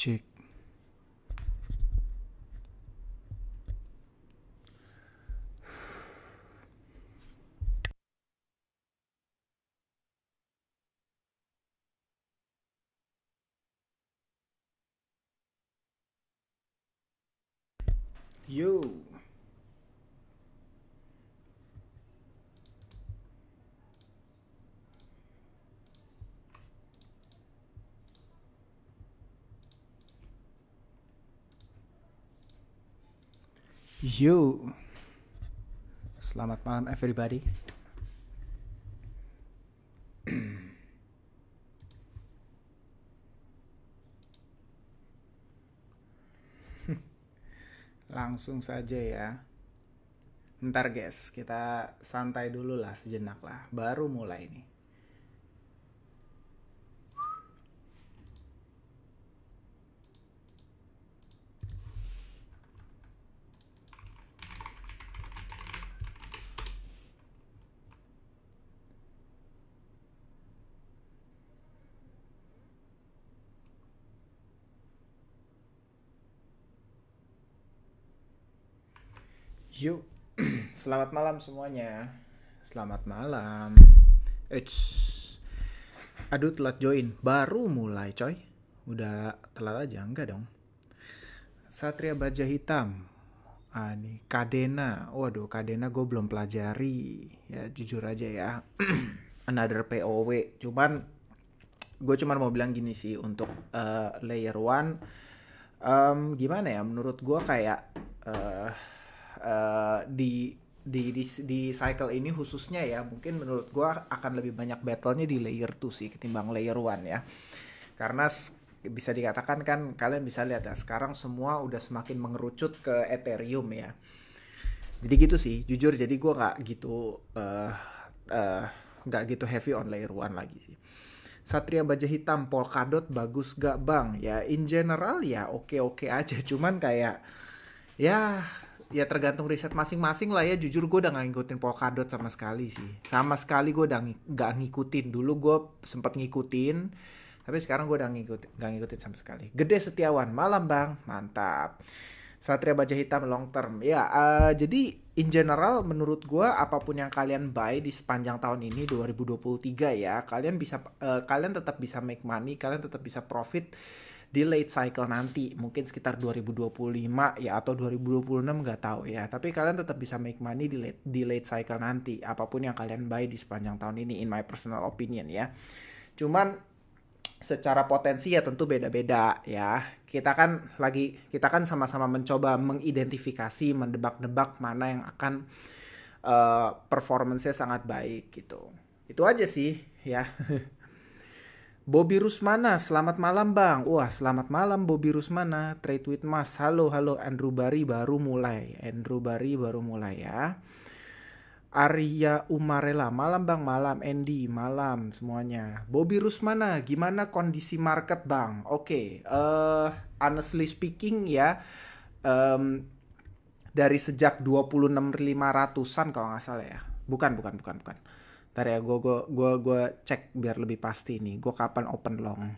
Cek. Yo. Yo. Selamat malam everybody. Langsung saja ya. Bentar guys, kita santai dulu lah sejenak lah. Baru mulai nih. Yuk. Selamat malam semuanya. Selamat malam. Eits. Aduh telat join. Baru mulai coy. Udah telat aja enggak dong. Satria Baja Hitam. Ah nih Kadena. Waduh Kadena gue belum pelajari. Ya jujur aja ya. Another POW. Gue cuman mau bilang gini sih untuk layer one. Gimana ya? Menurut gue kayak eh, di cycle ini khususnya ya, mungkin menurut gue akan lebih banyak battlenya di layer 2 sih ketimbang layer one ya. Karena bisa dikatakan kan kalian bisa lihat ya sekarang semua udah semakin mengerucut ke Ethereum ya. Jadi gitu sih, jujur jadi gue eh, nggak gitu heavy on layer one lagi sih. Satria Baja Hitam, Polkadot bagus gak bang? Ya in general ya oke-oke aja. Cuman kayak ya ya tergantung riset masing-masing lah ya. Jujur gue udah gak ngikutin Polkadot sama sekali sih. Sama sekali gue udah gak ngikutin. Dulu gue sempet ngikutin. Tapi sekarang gue udah gak ngikutin sama sekali. Gede Setiawan, malam bang. Mantap. Satria Baja Hitam long term. Ya, jadi in general menurut gua apapun yang kalian buy di sepanjang tahun ini 2023 ya, kalian tetap bisa make money, kalian tetap bisa profit di late cycle nanti, mungkin sekitar 2025 ya atau 2026 nggak tahu ya. Tapi kalian tetap bisa make money di late cycle nanti, apapun yang kalian buy di sepanjang tahun ini in my personal opinion ya. Cuman secara potensi ya tentu beda-beda ya. Kita kan sama-sama mencoba mengidentifikasi, mendebak-debak mana yang akan performance-nya sangat baik gitu. Itu aja sih ya. Bobby Rusmana, selamat malam bang. Wah, selamat malam Bobby Rusmana. Trade with Mas. Halo, halo. Andrew Bari baru mulai. Andrew Bari baru mulai ya. Arya Umarela, malam bang, malam Andy, malam semuanya. Bobby Rusmana, gimana kondisi market bang? Oke, honestly speaking ya, em, dari sejak 26.500-an kalau nggak salah ya. Bukan. Ntar ya, gue cek biar lebih pasti nih. Gue kapan open long?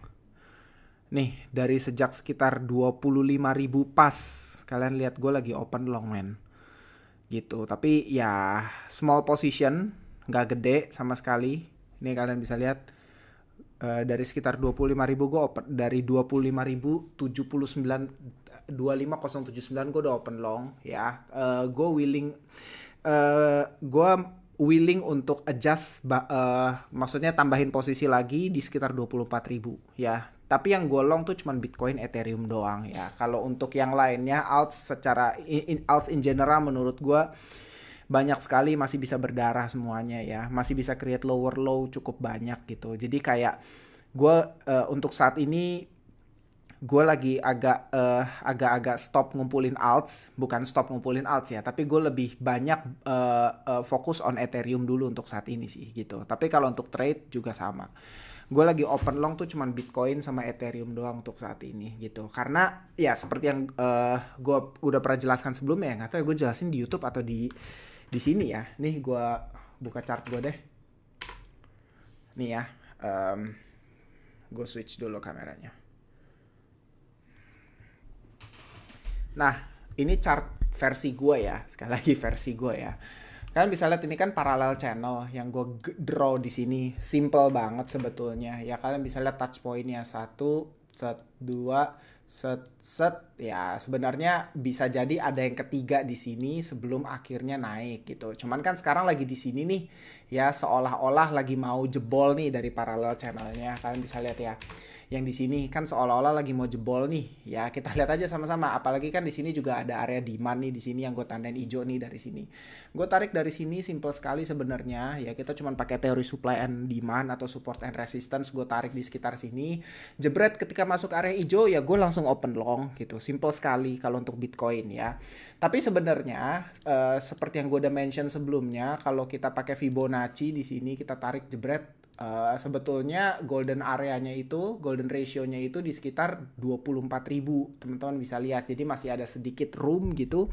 Nih, dari sejak sekitar 25.000 pas. Kalian lihat gue lagi open long men gitu. Tapi ya small position, nggak gede sama sekali. Ini kalian bisa lihat dari sekitar 25.000 gue open, dari 25.079 25079 gue udah open long ya. Gue willing untuk adjust, maksudnya tambahin posisi lagi di sekitar 24.000 ya. Tapi yang gue long tuh cuman Bitcoin, Ethereum doang ya. Kalau untuk yang lainnya alts in general menurut gue banyak sekali masih bisa berdarah semuanya ya. Masih bisa create lower low cukup banyak gitu. Jadi kayak gue untuk saat ini gue lagi agak-agak stop ngumpulin alts, bukan stop ngumpulin alts ya, tapi gue lebih banyak fokus on Ethereum dulu untuk saat ini sih gitu. Tapi kalau untuk trade juga sama. Gue lagi open long tuh cuman Bitcoin sama Ethereum doang untuk saat ini gitu. Karena ya seperti yang gue udah pernah jelaskan sebelumnya ya, nggak tahu ya gue jelasin di YouTube atau di sini ya. Nih gue buka chart gue deh. Nih ya, gue switch dulu kameranya. Nah, ini chart versi gue ya, sekali lagi versi gue ya. Kalian bisa lihat ini kan parallel channel yang gue draw di sini, simple banget sebetulnya. Ya kalian bisa lihat touch pointnya satu, set, dua, set, set. Ya sebenarnya bisa jadi ada yang ketiga di sini sebelum akhirnya naik gitu. Cuman kan sekarang lagi di sini nih, ya seolah-olah lagi mau jebol nih dari parallel channelnya. Kalian bisa lihat ya yang di sini kan seolah-olah lagi mau jebol nih. Ya, kita lihat aja sama-sama. Apalagi kan di sini juga ada area demand nih di sini yang gue tandain hijau nih dari sini. Gue tarik dari sini simple sekali sebenarnya. Ya, kita cuma pakai teori supply and demand atau support and resistance. Gue tarik di sekitar sini. Jebret ketika masuk area hijau ya gue langsung open long gitu. Simple sekali kalau untuk Bitcoin ya. Tapi sebenarnya seperti yang gue udah mention sebelumnya, kalau kita pakai Fibonacci di sini kita tarik jebret. Sebetulnya golden area-nya itu, golden ratio-nya itu di sekitar 24.000. Teman-teman bisa lihat. Jadi masih ada sedikit room gitu.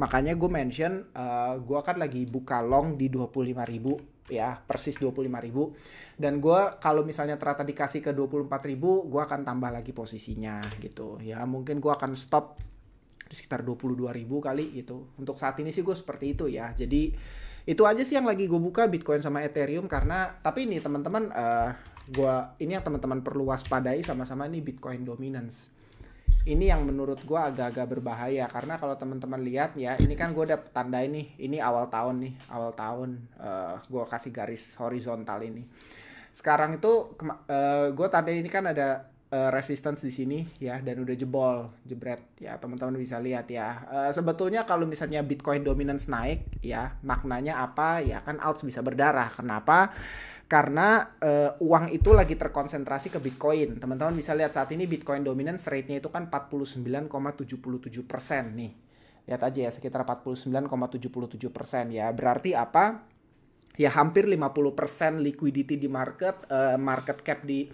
Makanya gue mention gue kan lagi buka long di 25.000 ya, persis 25.000. Dan gue kalau misalnya ternyata dikasih ke 24.000, gue akan tambah lagi posisinya gitu. Ya, mungkin gue akan stop di sekitar 22.000 kali gitu. Untuk saat ini sih gue seperti itu ya. Jadi itu aja sih yang lagi gue buka, Bitcoin sama Ethereum. Karena tapi ini teman-teman ini yang teman-teman perlu waspadai sama-sama nih, Bitcoin dominance. Ini yang menurut gue agak-agak berbahaya karena kalau teman-teman lihat ya, ini kan gue udah tandai nih, ini awal tahun nih, awal tahun gue kasih garis horizontal ini. Sekarang itu gue tandai ini kan ada resistance di sini ya, dan udah jebol, jebret ya, teman-teman bisa lihat ya. Sebetulnya kalau misalnya Bitcoin dominance naik ya, maknanya apa ya, kan alts bisa berdarah. Kenapa? Karena uang itu lagi terkonsentrasi ke Bitcoin. Teman-teman bisa lihat saat ini Bitcoin dominance rate-nya itu kan 49,77% nih. Lihat aja ya, sekitar 49,77% ya. Berarti apa? Ya hampir 50% liquidity di market, market cap di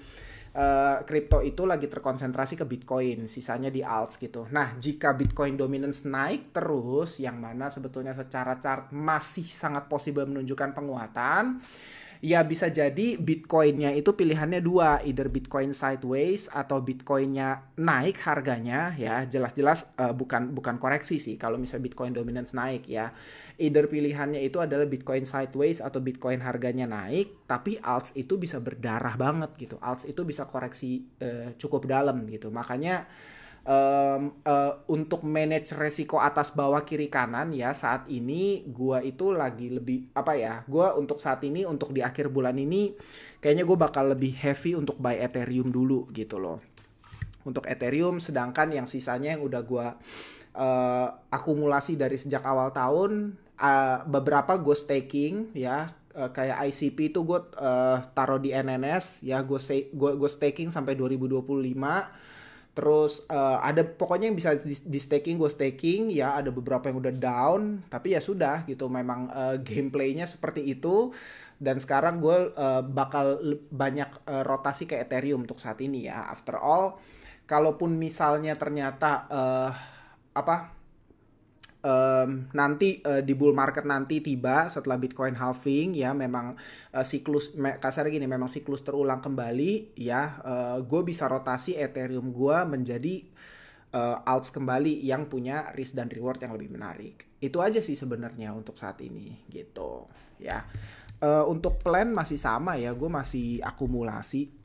kripto itu lagi terkonsentrasi ke Bitcoin, sisanya di alts gitu. Nah, jika Bitcoin dominance naik terus, yang mana sebetulnya secara chart masih sangat possible menunjukkan penguatan, ya bisa jadi Bitcoinnya itu pilihannya dua, either Bitcoin sideways atau Bitcoinnya naik harganya ya, jelas-jelas bukan koreksi sih kalau misalnya Bitcoin dominance naik ya. Either pilihannya itu adalah Bitcoin sideways atau Bitcoin harganya naik, tapi alts itu bisa berdarah banget gitu. Alts itu bisa koreksi cukup dalam gitu. Makanya untuk manage resiko atas bawah kiri kanan ya, saat ini gua itu lagi lebih apa ya, gua untuk saat ini, untuk di akhir bulan ini kayaknya gue bakal lebih heavy untuk buy Ethereum dulu gitu loh, untuk Ethereum. Sedangkan yang sisanya yang udah gua akumulasi dari sejak awal tahun, beberapa gue staking ya, kayak ICP itu gue taruh di NNS ya, gue staking sampai 2025. Terus ada pokoknya yang bisa di staking gue staking ya, ada beberapa yang udah down, tapi ya sudah gitu, memang gameplaynya seperti itu. Dan sekarang gue bakal banyak rotasi ke Ethereum untuk saat ini ya. After all, kalaupun misalnya ternyata apa nanti di bull market nanti tiba setelah Bitcoin halving ya, memang siklus kasarnya gini, memang siklus terulang kembali ya, gue bisa rotasi Ethereum gue menjadi alts kembali yang punya risk dan reward yang lebih menarik. Itu aja sih sebenarnya untuk saat ini gitu ya. Untuk plan masih sama ya, gue masih akumulasi.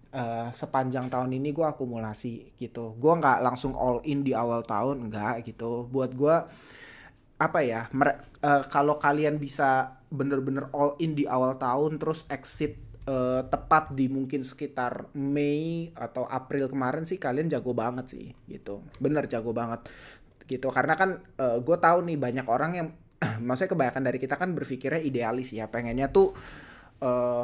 Sepanjang tahun ini gue akumulasi gitu. Gue nggak langsung all in di awal tahun, nggak gitu. Buat gue apa ya, kalau kalian bisa bener-bener all in di awal tahun terus exit tepat di mungkin sekitar Mei atau April kemarin sih, kalian jago banget sih gitu, bener jago banget gitu. Karena kan gue tahu nih banyak orang yang maksudnya kebanyakan dari kita kan berpikirnya idealis ya, pengennya tuh uh,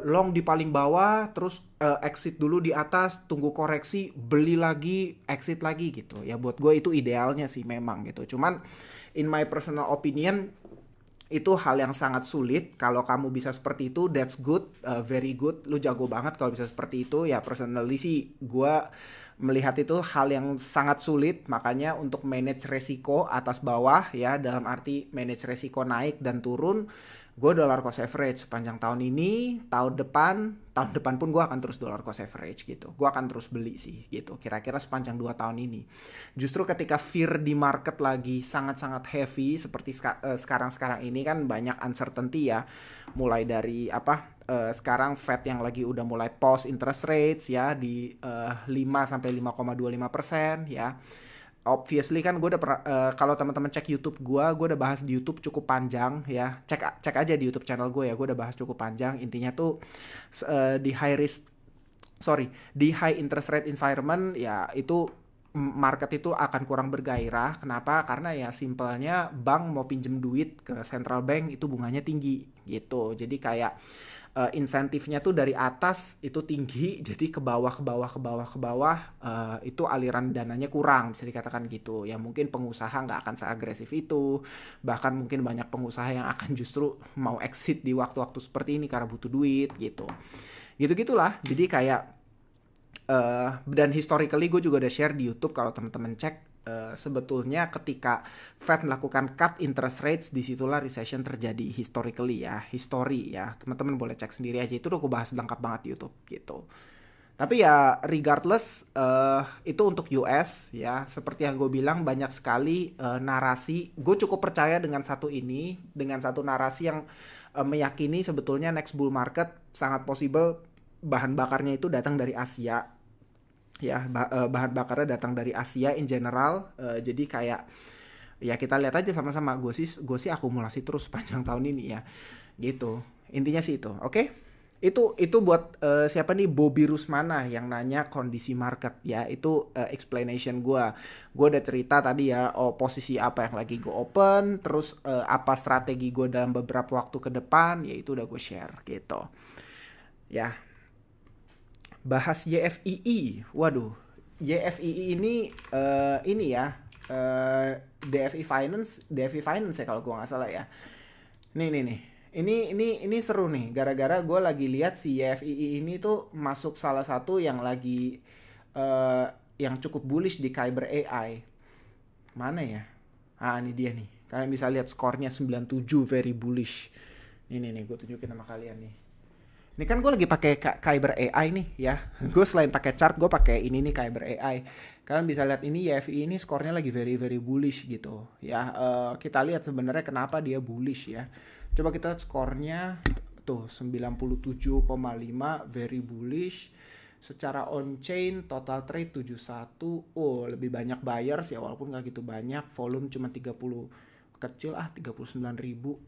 long di paling bawah, terus exit dulu di atas, tunggu koreksi, beli lagi, exit lagi gitu ya. Buat gue itu idealnya sih memang gitu. Cuman in my personal opinion itu hal yang sangat sulit. Kalau kamu bisa seperti itu, that's good, very good, lu jago banget kalau bisa seperti itu ya. Personally sih gue melihat itu hal yang sangat sulit. Makanya untuk manage resiko atas bawah ya, dalam arti manage resiko naik dan turun, gue dollar cost average sepanjang tahun ini, tahun depan pun gue akan terus dollar cost average gitu. Gue akan terus beli sih gitu. Kira-kira sepanjang 2 tahun ini. Justru ketika fear di market lagi sangat-sangat heavy seperti sekarang-sekarang ini kan banyak uncertainty ya. Mulai dari sekarang Fed yang lagi udah mulai pause interest rates ya di 5 sampai 5,25% ya. Obviously kan gue udah pernah, kalau teman-teman cek YouTube gue udah bahas di YouTube cukup panjang ya. Cek aja di YouTube channel gue ya, gue udah bahas cukup panjang. Intinya tuh di high interest rate environment ya itu market itu akan kurang bergairah. Kenapa? Karena ya simpelnya bank mau pinjem duit ke central bank itu bunganya tinggi gitu. Jadi kayak insentifnya tuh dari atas itu tinggi, jadi ke bawah itu aliran dananya kurang, bisa dikatakan gitu. Ya mungkin pengusaha nggak akan seagresif itu, bahkan mungkin banyak pengusaha yang akan justru mau exit di waktu-waktu seperti ini karena butuh duit gitu. Gitu-gitulah. Jadi kayak dan historically gue juga udah share di YouTube kalau teman-teman cek sebetulnya ketika Fed melakukan cut interest rates disitulah recession terjadi historically ya, history ya, teman-teman boleh cek sendiri aja, itu udah gue bahas lengkap banget di YouTube gitu. Tapi ya regardless itu untuk US ya, seperti yang gue bilang banyak sekali narasi. Gue cukup percaya dengan satu narasi yang meyakini sebetulnya next bull market sangat possible bahan bakarnya itu datang dari Asia ya. Bahan bakarnya datang dari Asia in general. Jadi kayak ya kita lihat aja sama-sama. Gue sih akumulasi terus panjang tahun ini ya gitu, intinya sih itu. Oke. Itu buat siapa nih, Bobby Rusmana yang nanya kondisi market ya. Itu explanation gue udah cerita tadi ya, posisi apa yang lagi gue open, terus apa strategi gue dalam beberapa waktu ke depan, ya itu udah gue share gitu ya. Bahas YFII. Waduh, YFII ini ya, DFI Finance ya kalau gua nggak salah ya. Nih. Ini seru nih. Gara-gara gue lagi lihat si YFII ini tuh masuk salah satu yang lagi eh, yang cukup bullish di Kyber AI. Mana ya? Ah, ini dia nih. Kalian bisa lihat skornya 97, very bullish. Ini nih, gue tunjukin sama kalian nih. Ini kan gue lagi pakai Kyber AI nih ya. Gue selain pakai chart, gue pakai ini nih Kyber AI. Kalian bisa lihat ini YFI ini skornya lagi very very bullish gitu ya. Kita lihat sebenarnya kenapa dia bullish ya. Coba kita lihat skornya tuh 97,5 very bullish. Secara on chain total trade 71. Oh, lebih banyak buyers ya walaupun nggak gitu banyak. Volume cuma 30 kecil 39 ribu.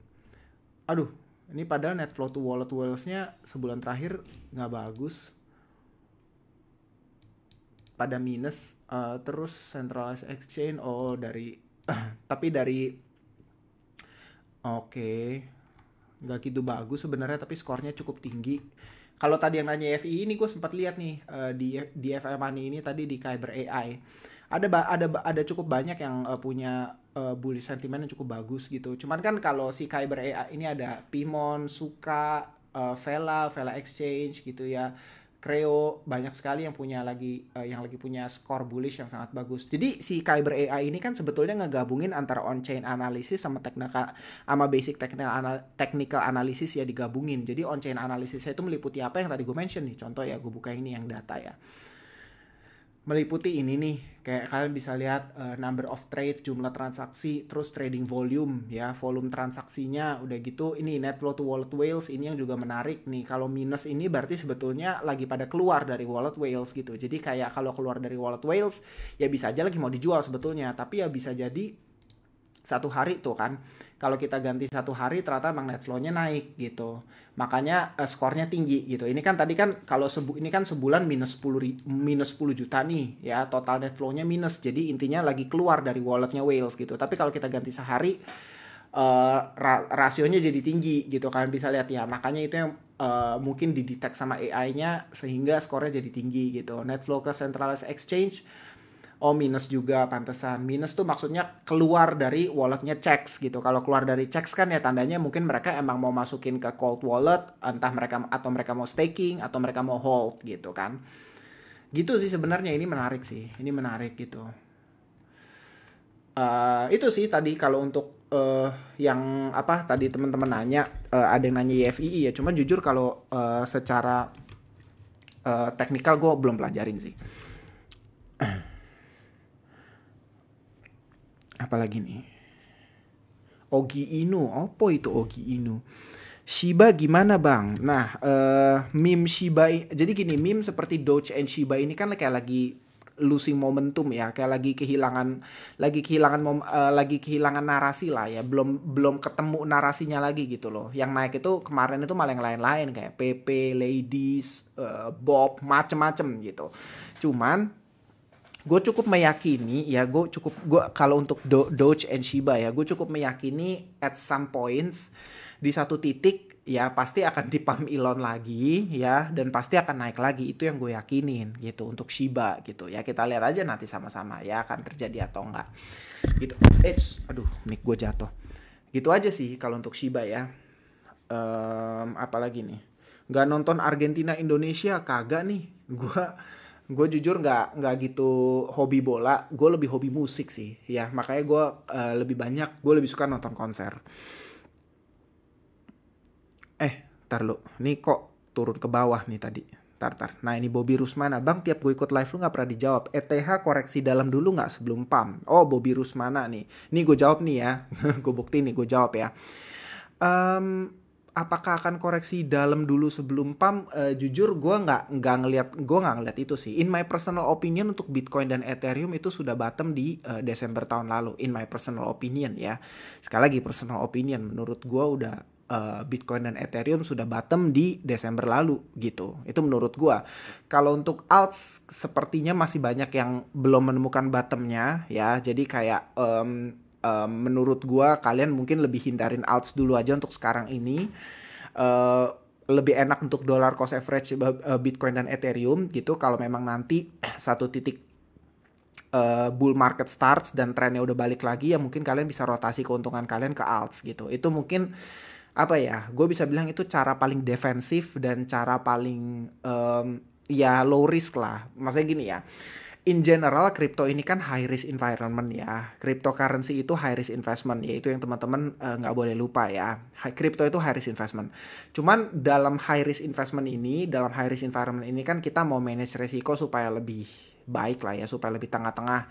Aduh, ini padahal net flow to wallet whales-nya sebulan terakhir nggak bagus. Pada minus. Terus centralized exchange, dari tapi dari oke, nggak gitu bagus sebenarnya, tapi skornya cukup tinggi. Kalau tadi yang nanya FI ini gue sempat lihat nih di FI Money ini tadi di Kyber AI. Ada cukup banyak yang punya bullish sentiment yang cukup bagus gitu. Cuman kan kalau si Kyber AI ini ada Pimon, Suka, Vela Exchange gitu ya. Creo, banyak sekali yang lagi punya skor bullish yang sangat bagus. Jadi si Kyber AI ini kan sebetulnya ngegabungin antara on-chain analysis sama basic technical analysis ya digabungin. Jadi on-chain analysis itu meliputi apa yang tadi gue mention nih. Contoh ya, gue buka ini yang data ya. Meliputi ini nih, kayak kalian bisa lihat number of trade, jumlah transaksi, terus trading volume ya, volume transaksinya, udah gitu ini net flow to wallet whales, ini yang juga menarik nih. Kalau minus ini berarti sebetulnya lagi pada keluar dari wallet whales gitu. Jadi kayak kalau keluar dari wallet whales ya bisa aja lagi mau dijual sebetulnya, tapi ya bisa jadi satu hari tuh kan, kalau kita ganti satu hari ternyata emang net flow-nya naik gitu, makanya skornya tinggi gitu. Ini kan tadi kan kalau ini kan sebulan minus 10 juta nih ya, total net flow-nya minus, jadi intinya lagi keluar dari walletnya whales gitu. Tapi kalau kita ganti sehari rasionya jadi tinggi gitu, kalian bisa lihat ya, makanya itu yang mungkin didetect sama AI-nya sehingga skornya jadi tinggi gitu. Net flow ke centralized exchange, minus juga, pantesan. Minus tuh maksudnya keluar dari walletnya checks gitu. Kalau keluar dari checks kan ya tandanya mungkin mereka emang mau masukin ke cold wallet, entah mereka mau staking atau mereka mau hold gitu kan. Gitu sih sebenarnya, ini menarik sih. Ini menarik gitu. Itu sih tadi kalau untuk yang apa tadi teman-teman nanya, ada yang nanya YFII ya. Cuman jujur kalau secara teknikal gue belum pelajarin sih. Apalagi nih? Ogi Inu, apa itu Ogi Inu? Shiba gimana bang? Nah, meme Shiba, jadi gini, meme seperti Doge and Shiba ini kan kayak lagi losing momentum ya, kayak lagi kehilangan narasi lah ya, belum belum ketemu narasinya lagi gitu loh. Yang naik itu kemarin itu malah yang lain-lain kayak PP, Ladies, Bob, macem-macem gitu. Cuman gue cukup meyakini ya, gue kalau untuk Doge and Shiba ya, gue cukup meyakini at some points di satu titik ya pasti akan dipam Elon lagi ya, dan pasti akan naik lagi. Itu yang gue yakinin gitu untuk Shiba gitu ya. Kita lihat aja nanti sama-sama ya akan terjadi atau enggak gitu. Aduh, mic gue jatuh. Gitu aja sih kalau untuk Shiba ya. Apalagi nih, nggak nonton Argentina Indonesia kagak nih. Gue jujur nggak gitu hobi bola, gue lebih hobi musik sih ya, makanya gue lebih suka nonton konser. Tar lu, nih kok turun ke bawah nih tadi. Tar. Nah ini Bobby Rusmana, bang tiap gue ikut live lu nggak pernah dijawab. ETH koreksi dalam dulu nggak sebelum pam? Oh Bobby Rusmana nih gue jawab nih ya, gue bukti nih gue jawab ya. Em, Apakah akan koreksi dalam dulu sebelum pump? Jujur gue nggak ngeliat itu sih. In my personal opinion untuk Bitcoin dan Ethereum itu sudah bottom di Desember tahun lalu. In my personal opinion ya. Sekali lagi personal opinion. Menurut gue udah Bitcoin dan Ethereum sudah bottom di Desember lalu gitu. Itu menurut gue. Kalau untuk alts sepertinya masih banyak yang belum menemukan bottomnya ya. Jadi kayak menurut gua kalian mungkin lebih hindarin alts dulu aja untuk sekarang ini. Eh, Lebih enak untuk dollar cost average Bitcoin dan Ethereum gitu. Kalau memang nanti satu titik bull market starts dan trennya udah balik lagi ya, mungkin kalian bisa rotasi keuntungan kalian ke alts gitu. Itu mungkin apa ya? Gue bisa bilang itu cara paling defensif dan cara paling ya low risk lah. Maksudnya gini ya, in general crypto ini kan high risk environment ya. Cryptocurrency itu high risk investment, yaitu yang teman-teman nggak boleh lupa ya. Crypto itu high risk investment. Cuman dalam high risk environment ini kan kita mau manage resiko supaya lebih baik lah ya, supaya lebih tengah-tengah.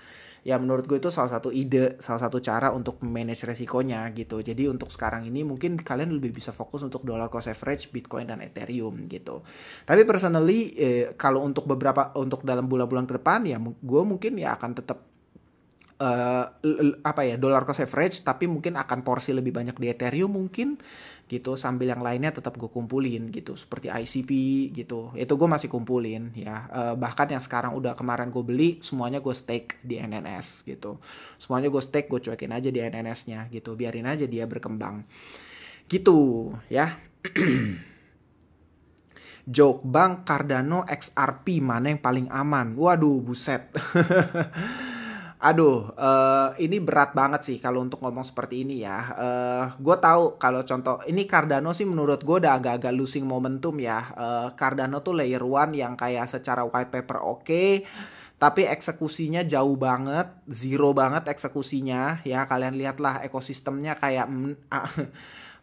Ya menurut gue itu salah satu ide, salah satu cara untuk manage resikonya gitu. Jadi untuk sekarang ini mungkin kalian lebih bisa fokus untuk dollar cost average, Bitcoin dan Ethereum gitu. Tapi personally kalau untuk dalam bulan-bulan ke depan ya gue mungkin ya akan tetap apa ya, dollar cost average, tapi mungkin akan porsi lebih banyak di Ethereum mungkin gitu, sambil yang lainnya tetap gue kumpulin gitu seperti ICP gitu, itu gue masih kumpulin ya. Bahkan yang sekarang udah kemarin gue beli semuanya gue stake di NNS gitu, semuanya gue stake, gue cuekin aja di NNS-nya gitu, biarin aja dia berkembang gitu ya. Joke bang, Cardano XRP mana yang paling aman? Waduh buset. Aduh, ini berat banget sih kalau untuk ngomong seperti ini ya. Gue tahu kalau contoh ini Cardano sih menurut gue udah agak-agak losing momentum ya. Cardano tuh layer one yang kayak secara white paper oke, tapi eksekusinya jauh banget, zero banget eksekusinya ya. Kalian lihatlah ekosistemnya kayak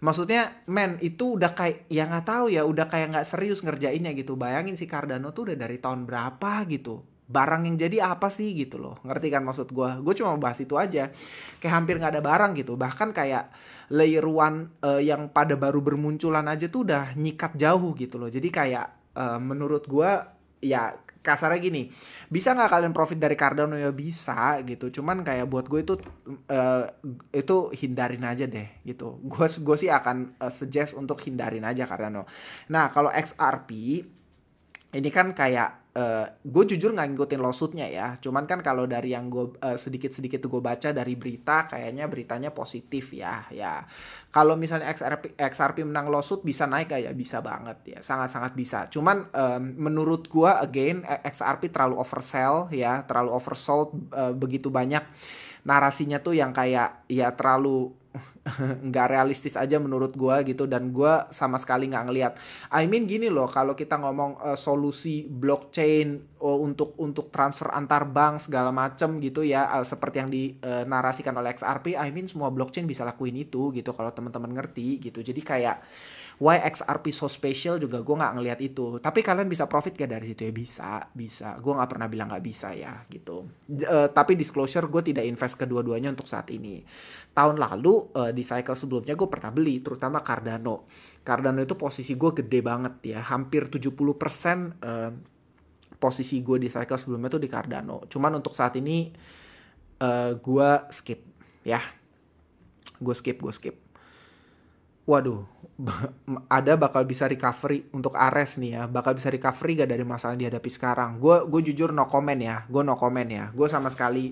maksudnya men itu udah kayak ya nggak tahu ya, udah kayak nggak serius ngerjainnya gitu. Bayangin si Cardano tuh udah dari tahun berapa gitu, barang yang jadi apa sih gitu loh, ngerti kan maksud gue cuma bahas itu aja, kayak hampir nggak ada barang gitu, bahkan kayak layer one yang pada baru bermunculan aja tuh udah nyikat jauh gitu loh. Jadi kayak menurut gue ya kasarnya gini, bisa nggak kalian profit dari Cardano? Ya bisa gitu, cuman kayak buat gue itu hindarin aja deh gitu. Gue sih akan suggest untuk hindarin aja Cardano. Nah kalau XRP ini kan kayak gue jujur nggak ngikutin lawsuitnya ya. Cuman kan kalau dari yang gue sedikit-sedikit gue baca dari berita, kayaknya beritanya positif ya. Ya kalau misalnya XRP menang lawsuit bisa naik gak ya? Bisa banget ya, sangat-sangat bisa. Cuman menurut gue again XRP terlalu oversell ya, terlalu oversold, begitu banyak narasinya tuh yang kayak ya terlalu nggak realistis aja menurut gua gitu, dan gua sama sekali nggak ngelihat. I mean gini loh, kalau kita ngomong solusi blockchain untuk transfer antar bank segala macem gitu ya, seperti yang dinarasikan oleh XRP, I mean semua blockchain bisa lakuin itu gitu kalau teman-teman ngerti gitu. Jadi kayak why XRP so special juga gue nggak ngelihat itu. Tapi kalian bisa profit gak dari situ ya? Bisa. Gue nggak pernah bilang nggak bisa ya gitu. Tapi disclosure, gue tidak invest kedua-duanya untuk saat ini. Tahun lalu di cycle sebelumnya gue pernah beli, terutama Cardano. Cardano itu posisi gue gede banget ya, hampir 70% posisi gue di cycle sebelumnya tuh di Cardano. Cuman untuk saat ini gue skip ya, gue skip. Waduh, ada bakal bisa recovery untuk Ares nih ya. Bakal bisa recovery gak dari masalah yang dihadapi sekarang? Gue jujur no comment ya. Gue no comment ya. Gue sama sekali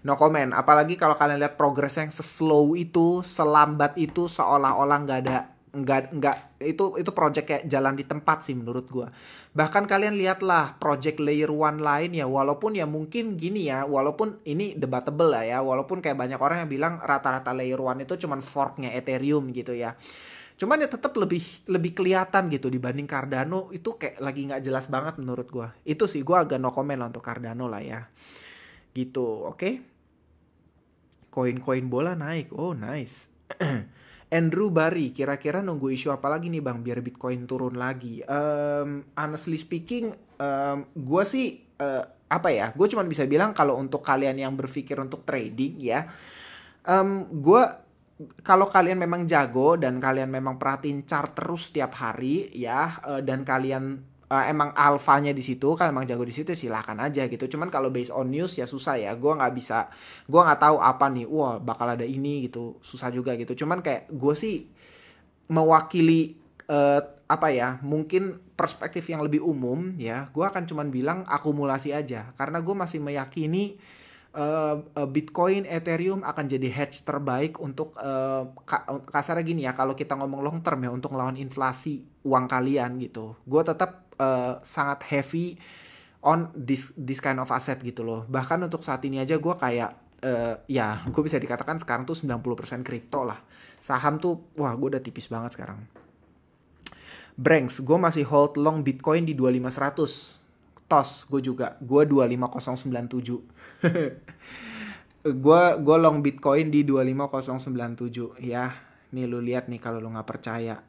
no comment. Apalagi kalau kalian lihat progres yang slow itu, selambat itu, seolah-olah nggak ada, nggak itu project kayak jalan di tempat sih menurut gue. Bahkan kalian lihatlah project layer one lain ya, walaupun ya mungkin gini ya, walaupun ini debatable lah ya, walaupun kayak banyak orang yang bilang rata-rata layer one itu cuman forknya Ethereum gitu ya. Cuman ya tetap lebih lebih kelihatan gitu dibanding Cardano, itu kayak lagi nggak jelas banget menurut gua. Itu sih gua agak no comment lah untuk Cardano lah ya. Gitu, oke? Koin-koin bola naik. Oh, nice. Andrew Bari, kira-kira nunggu isu apa lagi nih Bang biar Bitcoin turun lagi? Honestly speaking, gue sih apa ya? Gue cuma bisa bilang kalau untuk kalian yang berpikir untuk trading ya, gue kalau kalian memang jago dan kalian memang perhatiin chart terus setiap hari ya, dan kalian emang alfanya di situ, kalian emang jago di situ, silahkan aja gitu. Cuman kalau based on news ya susah ya. Gue nggak tahu apa nih. Wah, bakal ada ini gitu. Susah juga gitu. Cuman kayak gue sih mewakili apa ya, mungkin perspektif yang lebih umum ya. Gue akan cuman bilang akumulasi aja, karena gue masih meyakini Bitcoin, Ethereum akan jadi hedge terbaik untuk kasarnya gini ya, kalau kita ngomong long term ya, untuk melawan inflasi uang kalian gitu. Gue tetap sangat heavy on this kind of asset gitu loh. Bahkan untuk saat ini aja gue kayak ya gue bisa dikatakan sekarang tuh 90% kripto lah. Saham tuh wah gue udah tipis banget sekarang. Branks, gue masih hold long Bitcoin di 25100. Tos, gue juga. Gue 25097. Gue long Bitcoin di 25097 ya. Nih lu lihat nih kalau lu nggak percaya.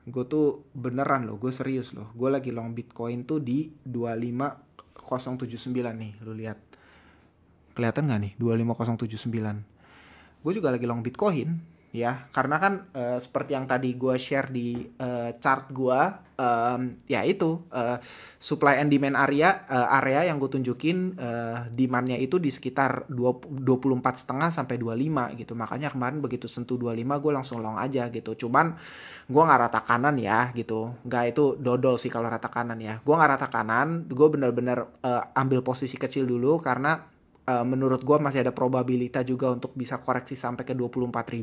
Gue tuh beneran loh, gue serius loh. Gue lagi long Bitcoin tuh di 25079 nih, lu lihat. Kelihatan nggak nih 25079? Gue juga lagi long Bitcoin ya, karena kan seperti yang tadi gue share di chart gue, ya itu supply and demand area yang gue tunjukin, demandnya itu di sekitar 24,5 sampai 25 gitu. Makanya kemarin begitu sentuh 25 gue langsung long aja gitu. Cuman gue nggak rata kanan ya gitu, nggak, itu dodol sih kalau rata kanan ya. Gue nggak rata kanan, gue bener-bener ambil posisi kecil dulu karena menurut gue masih ada probabilitas juga untuk bisa koreksi sampai ke 24.000.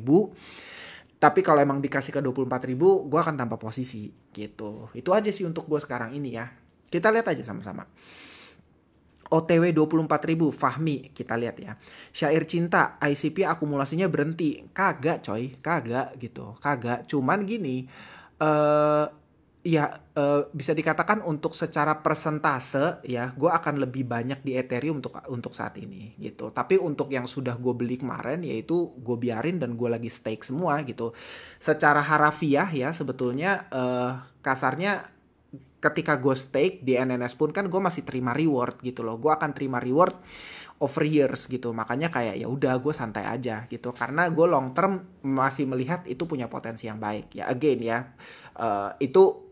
Tapi kalau emang dikasih ke 24.000, gue akan tambah posisi gitu. Itu aja sih untuk gue sekarang ini ya. Kita lihat aja sama-sama. OTW 24.000, Fahmi, kita lihat ya. Syair cinta, ICP akumulasinya berhenti. Kagak coy, kagak gitu. Kagak, cuman gini, ya bisa dikatakan untuk secara persentase ya, gue akan lebih banyak di Ethereum untuk saat ini gitu. Tapi untuk yang sudah gue beli kemarin, yaitu gue biarin dan gue lagi stake semua gitu. Secara harafiah ya sebetulnya kasarnya ketika gue stake di NNS pun kan gue masih terima reward gitu loh. Gue akan terima reward over years gitu. Makanya kayak ya udah gue santai aja gitu. Karena gue long term masih melihat itu punya potensi yang baik ya. Again ya,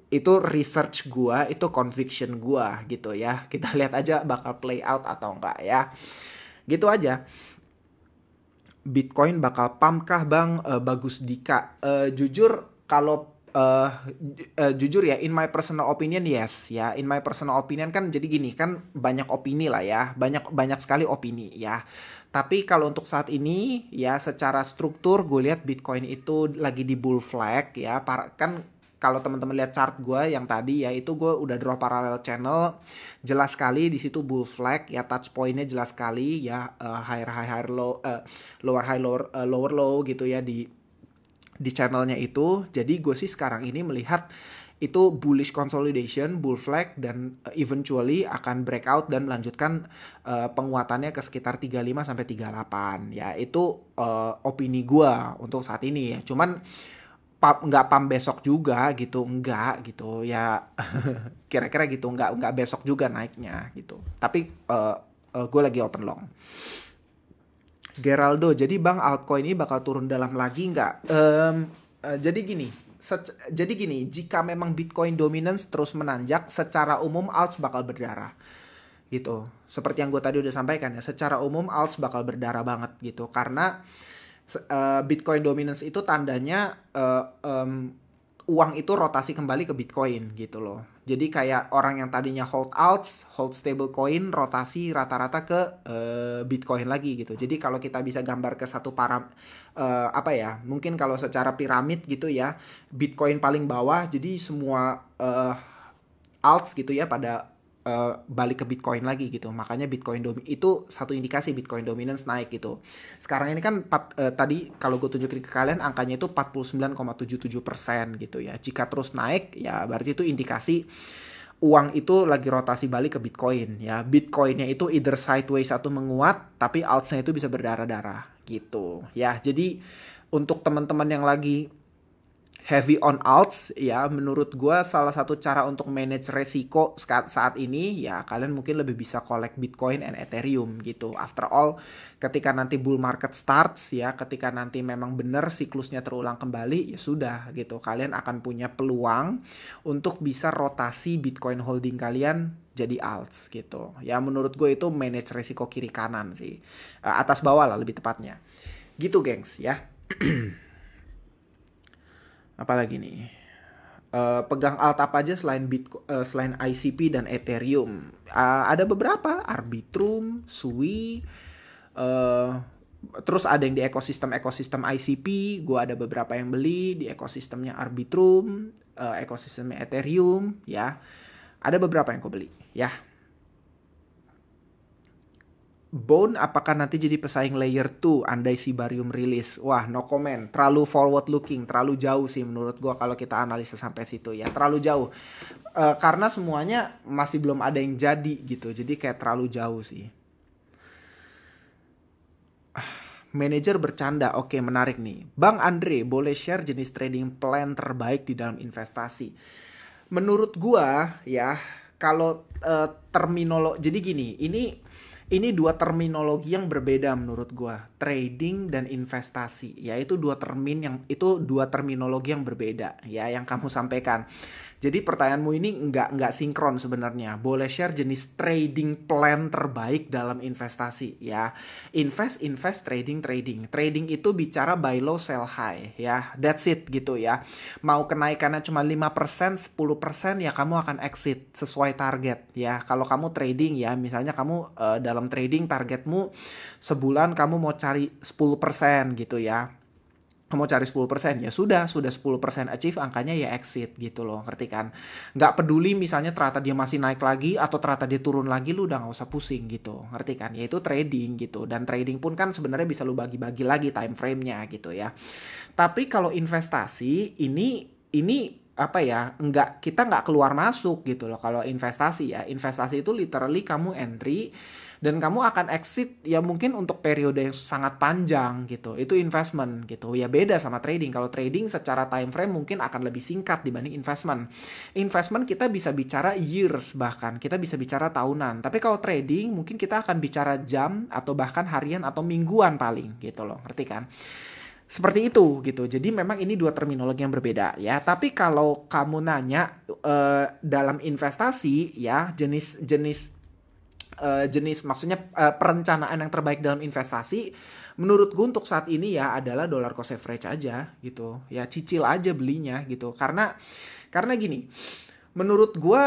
itu research gua, itu conviction gua gitu ya. Kita lihat aja bakal play out atau enggak ya. Gitu aja. Bitcoin bakal pump kah Bang? Bagus Dika. Jujur kalau jujur ya, in my personal opinion yes ya. In my personal opinion kan jadi gini, kan banyak opini lah ya. Banyak sekali opini ya. Tapi kalau untuk saat ini ya, secara struktur gue lihat Bitcoin itu lagi di bull flag ya. Kan kalau teman-teman lihat chart gue yang tadi ya, itu gue udah draw parallel channel jelas sekali di situ, bull flag ya, touch pointnya jelas sekali ya, higher high higher low, lower high lower low gitu ya di channelnya itu. Jadi gue sih sekarang ini melihat itu bullish consolidation, bull flag, dan eventually akan breakout dan melanjutkan penguatannya ke sekitar 35 sampai 38. Ya itu opini gue untuk saat ini ya. Cuman nggak pump besok juga gitu, enggak gitu ya. Kira-kira gitu, nggak besok juga naiknya gitu. Tapi gue lagi open long. Geraldo, jadi bang altcoin ini bakal turun dalam lagi nggak? Jadi gini, jika memang Bitcoin dominance terus menanjak, secara umum alts bakal berdarah gitu. Seperti yang gue tadi udah sampaikan ya, secara umum alts bakal berdarah banget gitu. Karena Bitcoin dominance itu tandanya uang itu rotasi kembali ke Bitcoin gitu loh. Jadi kayak orang yang tadinya hold alts, hold stable coin, rotasi rata-rata ke Bitcoin lagi gitu. Jadi kalau kita bisa gambar ke satu apa ya, mungkin kalau secara piramid gitu ya, Bitcoin paling bawah, jadi semua alts gitu ya pada balik ke Bitcoin lagi gitu. Makanya itu satu indikasi Bitcoin dominance naik gitu. Sekarang ini kan tadi kalau gue tunjukin ke kalian angkanya itu 49,77% gitu ya. Jika terus naik ya berarti itu indikasi uang itu lagi rotasi balik ke Bitcoin ya. Bitcoinnya itu either sideways atau menguat, tapi altsnya itu bisa berdarah-darah gitu ya. Jadi untuk teman-teman yang lagi heavy on alts ya, menurut gue salah satu cara untuk manage resiko saat ini ya, kalian mungkin lebih bisa collect Bitcoin and Ethereum gitu. After all, ketika nanti bull market starts ya, ketika nanti memang benar siklusnya terulang kembali, ya sudah gitu, kalian akan punya peluang untuk bisa rotasi Bitcoin holding kalian jadi alts gitu ya. Menurut gue itu manage resiko kiri kanan sih, atas bawah lah lebih tepatnya gitu gengs ya. Apalagi nih, pegang alt apa aja selain selain ICP dan Ethereum? Ada beberapa, Arbitrum, Sui, terus ada yang di ekosistem ICP. Gue ada beberapa yang beli di ekosistemnya Arbitrum, ekosistemnya Ethereum ya. Ada beberapa yang gue beli ya. Bone apakah nanti jadi pesaing layer 2 andai si Barium rilis? Wah, no comment. Terlalu forward looking, terlalu jauh sih menurut gua kalau kita analisa sampai situ ya. Terlalu jauh. Karena semuanya masih belum ada yang jadi gitu. Jadi kayak terlalu jauh sih. Manajer bercanda. Oke, menarik nih. Bang Andre, boleh share jenis trading plan terbaik di dalam investasi? Menurut gua ya, kalau jadi gini, ini dua terminologi yang berbeda menurut gua, trading dan investasi. Ya, itu dua terminologi yang berbeda ya yang kamu sampaikan. Jadi pertanyaanmu ini nggak sinkron sebenarnya. Boleh share jenis trading plan terbaik dalam investasi ya. Invest, trading. Trading itu bicara buy low, sell high ya. That's it gitu ya. Mau kenaikannya cuma 5%, 10% ya kamu akan exit sesuai target ya. Kalau kamu trading ya, misalnya kamu dalam trading targetmu sebulan kamu mau cari 10% gitu ya. Kamu cari 10%, ya sudah 10% achieve, angkanya ya exit gitu loh, ngerti kan? Nggak peduli misalnya ternyata dia masih naik lagi atau ternyata dia turun lagi, lu udah nggak usah pusing gitu, ngerti kan? Ya itu trading gitu, dan trading pun kan sebenarnya bisa lu bagi-bagi lagi time frame-nya gitu ya. Tapi kalau investasi ini apa ya, kita nggak keluar masuk gitu loh kalau investasi ya. Investasi itu literally kamu entry dan kamu akan exit ya mungkin untuk periode yang sangat panjang gitu. Itu investment gitu. Ya beda sama trading. Kalau trading secara time frame mungkin akan lebih singkat dibanding investment. Investment kita bisa bicara years, bahkan kita bisa bicara tahunan. Tapi kalau trading mungkin kita akan bicara jam atau bahkan harian atau mingguan paling gitu loh. Ngerti kan? Seperti itu gitu. Jadi memang ini dua terminologi yang berbeda ya. Tapi kalau kamu nanya dalam investasi ya, jenis maksudnya perencanaan yang terbaik dalam investasi, menurut gue untuk saat ini ya adalah dollar cost average aja gitu ya, cicil aja belinya gitu. Karena gini, menurut gue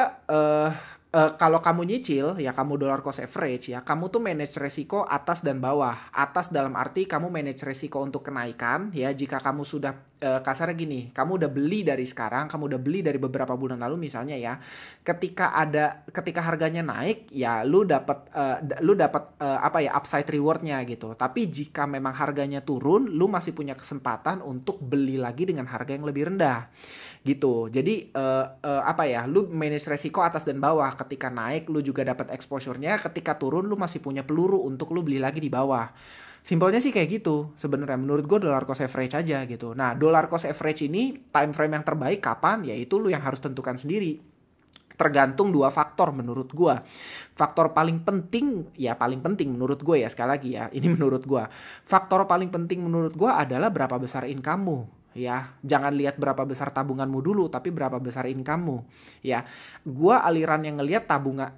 kalau kamu nyicil ya, kamu dollar cost average ya, kamu tuh manage resiko atas dan bawah. Atas dalam arti kamu manage resiko untuk kenaikan ya, jika kamu sudah kasarnya gini, kamu udah beli dari sekarang, kamu udah beli dari beberapa bulan lalu misalnya ya, ketika harganya naik ya lu dapat apa ya, upside rewardnya gitu. Tapi jika memang harganya turun, lu masih punya kesempatan untuk beli lagi dengan harga yang lebih rendah gitu. Jadi apa ya, lu manage resiko atas dan bawah. Ketika naik lu juga dapat exposure-nya, ketika turun lu masih punya peluru untuk lu beli lagi di bawah. Simpelnya sih kayak gitu sebenarnya, menurut gue dollar cost average aja gitu. Nah, dollar cost average ini time frame yang terbaik kapan? Ya itu lu yang harus tentukan sendiri. Tergantung dua faktor menurut gue. Faktor paling penting, ya paling penting menurut gue ya, sekali lagi ya, ini menurut gue. Faktor paling penting menurut gue adalah berapa besar income-mu. Ya, jangan lihat berapa besar tabunganmu dulu, tapi berapa besar income-mu. Ya, gua aliran yang ngelihat tabungan,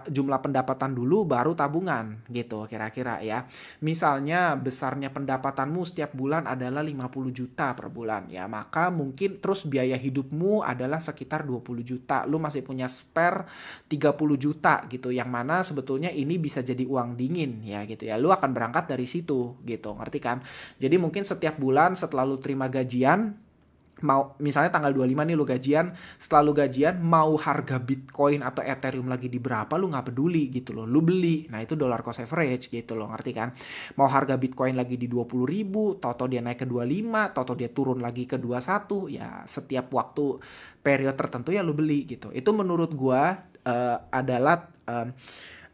jumlah pendapatan dulu baru tabungan gitu kira-kira ya. Misalnya besarnya pendapatanmu setiap bulan adalah 50 juta per bulan ya, maka mungkin terus biaya hidupmu adalah sekitar 20 juta. Lu masih punya spare 30 juta gitu, yang mana sebetulnya ini bisa jadi uang dingin ya gitu ya. Lu akan berangkat dari situ gitu, ngerti kan? Jadi mungkin setiap bulan setelah lu terima gajian, mau misalnya tanggal 25 nih lu gajian, setelah lu gajian mau harga Bitcoin atau Ethereum lagi di berapa lu nggak peduli gitu loh, lu beli. Nah itu dollar cost average gitu loh, ngerti kan? Mau harga Bitcoin lagi di 20 ribu, toto dia naik ke 25, toto dia turun lagi ke 21, ya setiap waktu periode tertentu ya lu beli gitu. Itu menurut gua adalah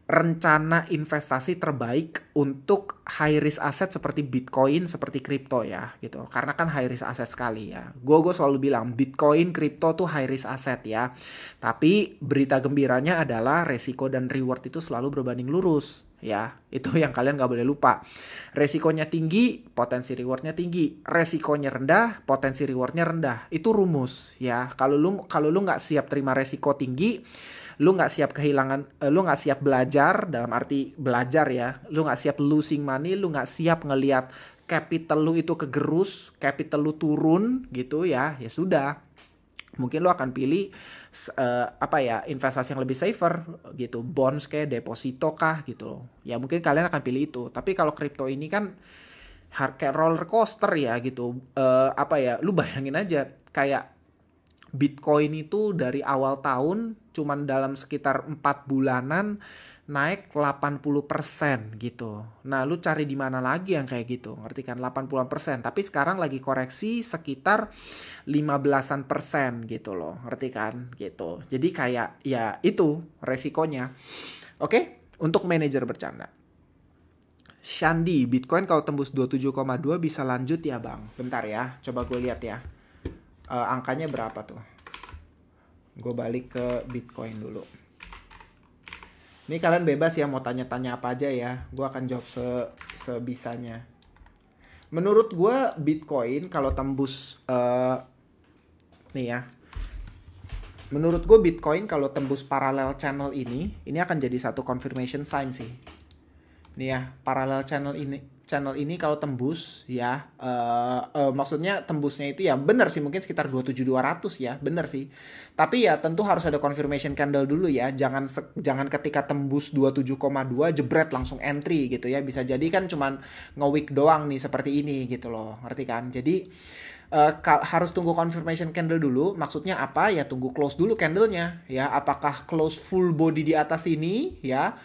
rencana investasi terbaik untuk high risk aset seperti Bitcoin, seperti kripto ya gitu. Karena kan high risk aset sekali ya. Gue selalu bilang Bitcoin, kripto tuh high risk aset ya. Tapi berita gembiranya adalah resiko dan reward itu selalu berbanding lurus ya. Itu yang kalian gak boleh lupa. Resikonya tinggi, potensi rewardnya tinggi. Resikonya rendah, potensi rewardnya rendah. Itu rumus ya. Kalau lu nggak siap terima resiko tinggi, lu nggak siap lu nggak siap belajar, dalam arti belajar ya, lu nggak siap losing money, lu nggak siap ngelihat capital lu itu kegerus, capital lu turun gitu ya, ya sudah, mungkin lu akan pilih apa ya, investasi yang lebih safer gitu, bonds kayak deposito kah gitu ya, mungkin kalian akan pilih itu. Tapi kalau kripto ini kan kayak roller coaster ya gitu. Apa ya, lu bayangin aja kayak Bitcoin itu dari awal tahun cuman dalam sekitar 4 bulanan naik 80% gitu. Nah, lu cari di mana lagi yang kayak gitu? Ngerti kan? 80%. Tapi sekarang lagi koreksi sekitar 15-an% gitu loh. Ngerti kan? Gitu. Jadi kayak ya itu resikonya. Oke, untuk manajer bercanda. Shandi, Bitcoin kalau tembus 27,2 bisa lanjut ya bang? Bentar ya, coba gue lihat ya. Angkanya berapa tuh? Gue balik ke Bitcoin dulu. Ini kalian bebas ya mau tanya-tanya apa aja ya. Gue akan jawab sebisanya. Menurut gue Bitcoin kalau tembus nih ya. Menurut gue Bitcoin kalau tembus parallel channel ini akan jadi satu confirmation sign sih. Nih ya, parallel channel ini kalau tembus ya, maksudnya tembusnya itu ya benar sih, mungkin sekitar 27.200 ya, benar sih. Tapi ya tentu harus ada confirmation candle dulu ya, jangan ketika tembus 27,2 jebret langsung entry gitu ya. Bisa jadi kan cuman nge-wick doang nih seperti ini gitu loh, ngerti kan? Jadi harus tunggu confirmation candle dulu. Maksudnya apa ya, tunggu close dulu candlenya ya, apakah close full body di atas ini ya.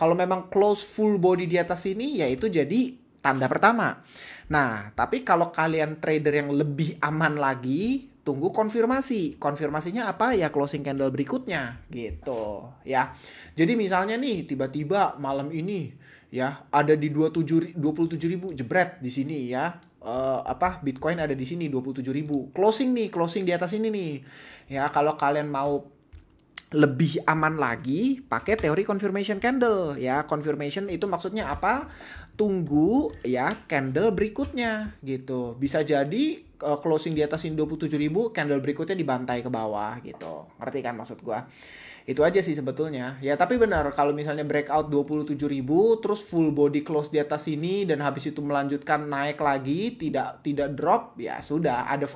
Kalau memang close full body di atas ini, ya itu jadi tanda pertama. Nah, tapi kalau kalian trader yang lebih aman lagi, tunggu konfirmasi. Konfirmasinya apa? Ya closing candle berikutnya, gitu ya. Jadi misalnya nih, tiba-tiba malam ini ya ada di 27.000 jebret di sini ya. Bitcoin ada di sini 27.000. Closing di atas ini nih. Ya, kalau kalian mau lebih aman lagi, pakai teori confirmation candle ya. Confirmation itu maksudnya apa? Tunggu ya candle berikutnya gitu. Bisa jadi closing di atas ini 27.000, candle berikutnya dibantai ke bawah gitu. Ngerti kan maksud gua? Itu aja sih sebetulnya. Ya tapi benar kalau misalnya breakout 27.000 terus full body close di atas sini dan habis itu melanjutkan naik lagi, tidak drop, ya sudah ada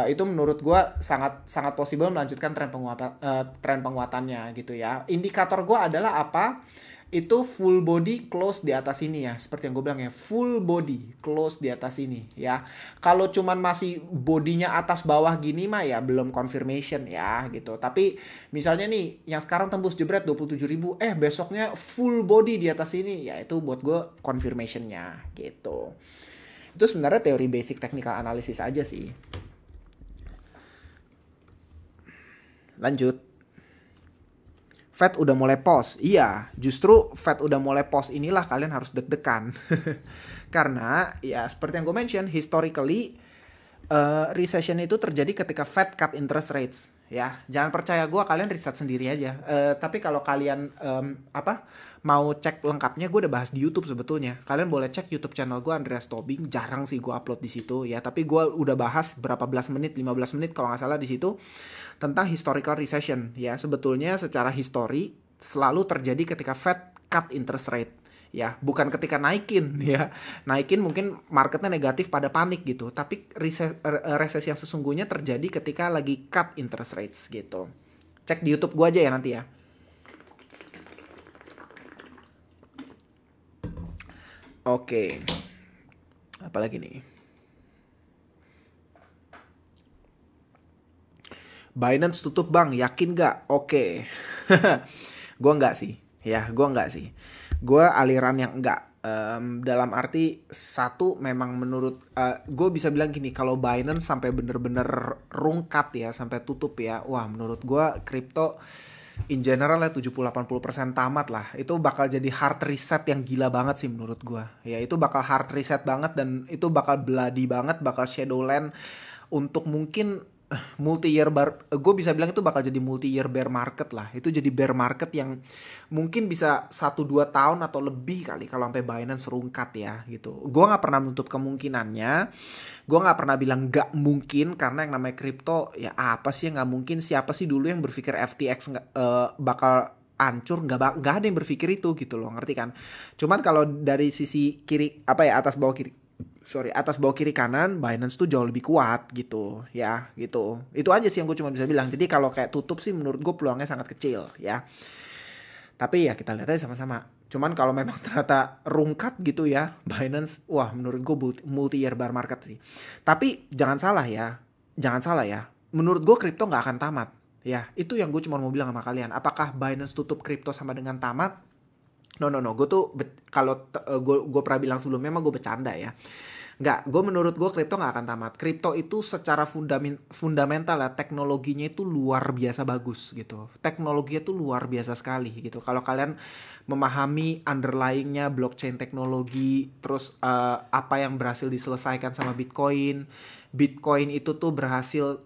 itu menurut gua sangat sangat possible melanjutkan tren penguatannya gitu ya. Indikator gua adalah apa? Itu full body close di atas ini ya, seperti yang gue bilang ya, full body close di atas ini ya. Kalau cuman masih bodinya atas bawah gini mah ya belum confirmation ya gitu. Tapi misalnya nih yang sekarang tembus jebret 27.000, besoknya full body di atas ini, ya itu buat gue confirmationnya gitu. Itu sebenarnya teori basic technical analysis aja sih. Lanjut. Fed udah mulai pause. Iya, justru Fed udah mulai pause inilah kalian harus deg-degan. Karena ya seperti yang gue mention, historically recession itu terjadi ketika Fed cut interest rates. Ya, jangan percaya gue, kalian riset sendiri aja. Tapi kalau kalian mau cek lengkapnya, gue udah bahas di YouTube sebetulnya. Kalian boleh cek YouTube channel gue, Andreas Tobing. Jarang sih gue upload di situ ya, tapi gue udah bahas berapa belas menit, 15 menit kalau nggak salah di situ tentang historical recession ya. Sebetulnya secara histori selalu terjadi ketika Fed cut interest rate ya, bukan ketika naikin ya. Naikin mungkin marketnya negatif pada panik gitu, tapi resesi yang sesungguhnya terjadi ketika lagi cut interest rates gitu. Cek di YouTube gua aja ya nanti ya. Oke. Apalagi nih? Binance tutup bang, yakin gak? Oke. Gue enggak sih. Ya, gue enggak sih. Gue aliran yang enggak. Dalam arti satu memang menurut gue bisa bilang gini, kalau Binance sampai bener-bener rungkat ya, sampai tutup ya, wah menurut gue kripto in general ya 70-80% tamat lah. Itu bakal jadi hard reset yang gila banget sih menurut gue. Ya itu bakal hard reset banget dan itu bakal bloody banget, bakal shadowland untuk mungkin multi year gue bisa bilang itu bakal jadi multi year bear market lah. Itu jadi bear market yang mungkin bisa 1-2 tahun atau lebih kali kalau sampai Binance rungkat ya gitu. Gue nggak pernah menutup kemungkinannya. Gue nggak pernah bilang nggak mungkin, karena yang namanya kripto ya apa sih yang nggak mungkin. Siapa sih dulu yang berpikir FTX bakal hancur? Nggak ada yang berpikir itu gitu loh, ngerti kan? Cuman kalau dari sisi kiri atas bawah kiri kanan, Binance tuh jauh lebih kuat gitu ya gitu. Itu aja sih yang gue cuma bisa bilang. Jadi kalau kayak tutup sih menurut gue peluangnya sangat kecil ya. Tapi ya kita lihat aja sama-sama. Cuman kalau memang ternyata rungkat gitu ya Binance, wah menurut gue multi year bear market sih. Tapi jangan salah ya. Menurut gue kripto nggak akan tamat. Ya itu yang gue cuma mau bilang sama kalian. Apakah Binance tutup kripto sama dengan tamat? No. Gue tuh kalau gue pernah bilang sebelumnya mah gue bercanda ya. Nggak, menurut gue kripto nggak akan tamat. Kripto itu secara fundamental ya, teknologinya itu luar biasa bagus gitu. Teknologinya itu luar biasa sekali gitu. Kalau kalian memahami underlyingnya blockchain teknologi, terus apa yang berhasil diselesaikan sama Bitcoin itu tuh berhasil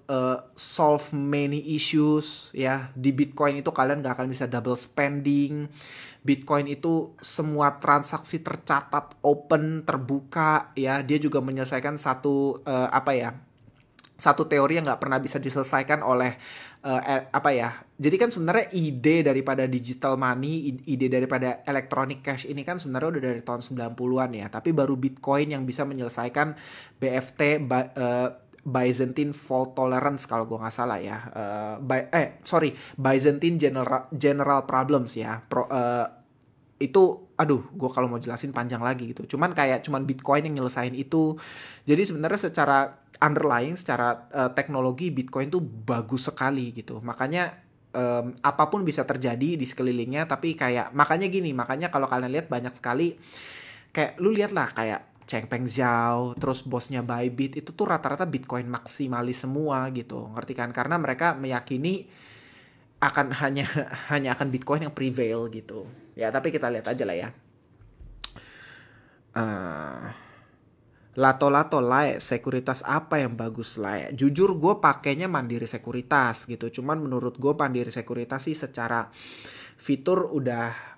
solve many issues ya. Di Bitcoin itu kalian nggak akan bisa double spending. Bitcoin itu semua transaksi tercatat open, terbuka ya. Dia juga menyelesaikan satu teori yang nggak pernah bisa diselesaikan oleh jadi kan sebenarnya ide daripada digital money, ide daripada electronic cash ini kan sebenarnya udah dari tahun 90-an ya. Tapi baru Bitcoin yang bisa menyelesaikan BFT, Byzantine Fault Tolerance kalau gue nggak salah ya. Byzantine General Problems ya. Itu gue kalau mau jelasin panjang lagi gitu. Cuman Bitcoin yang nyelesain itu. Jadi sebenarnya secara underlying, secara teknologi Bitcoin tuh bagus sekali gitu. Makanya apapun bisa terjadi di sekelilingnya. Tapi makanya kalau kalian lihat banyak sekali, kayak lu lihat lah kayak Changpeng Zhao, terus bosnya Bybit itu tuh rata-rata Bitcoin maksimalis semua gitu, ngerti kan? Karena mereka meyakini hanya akan Bitcoin yang prevail gitu. Ya tapi kita lihat aja lah ya. Lato-lato lah, sekuritas apa yang bagus lah? Jujur gue pakainya Mandiri Sekuritas gitu. Cuman menurut gue Mandiri Sekuritas sih secara fitur udah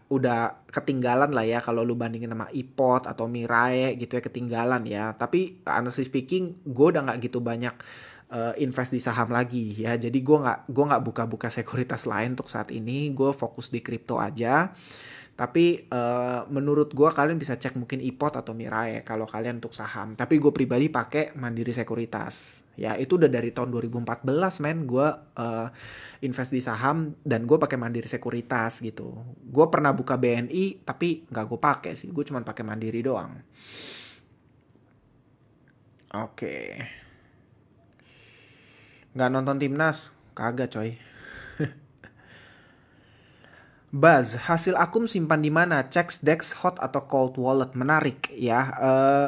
ketinggalan lah ya kalau lu bandingin sama iPod atau Mirai gitu ya, ketinggalan ya. Tapi honestly speaking gue udah nggak gitu banyak invest di saham lagi ya. Jadi gue nggak buka-buka sekuritas lain untuk saat ini. Gue fokus di kripto aja. Tapi menurut gue kalian bisa cek mungkin iPod atau Mirai kalau kalian untuk saham. Tapi gue pribadi pakai Mandiri Sekuritas. Ya itu udah dari tahun 2014 men. Gue invest di saham dan gue pakai Mandiri Sekuritas gitu. Gue pernah buka BNI tapi nggak gue pakai sih. Gue cuma pakai Mandiri doang. Oke. Nggak nonton timnas? Kagak coy. Buzz, hasil akum simpan di mana? Checks, Dex, Hot atau Cold Wallet? Menarik ya.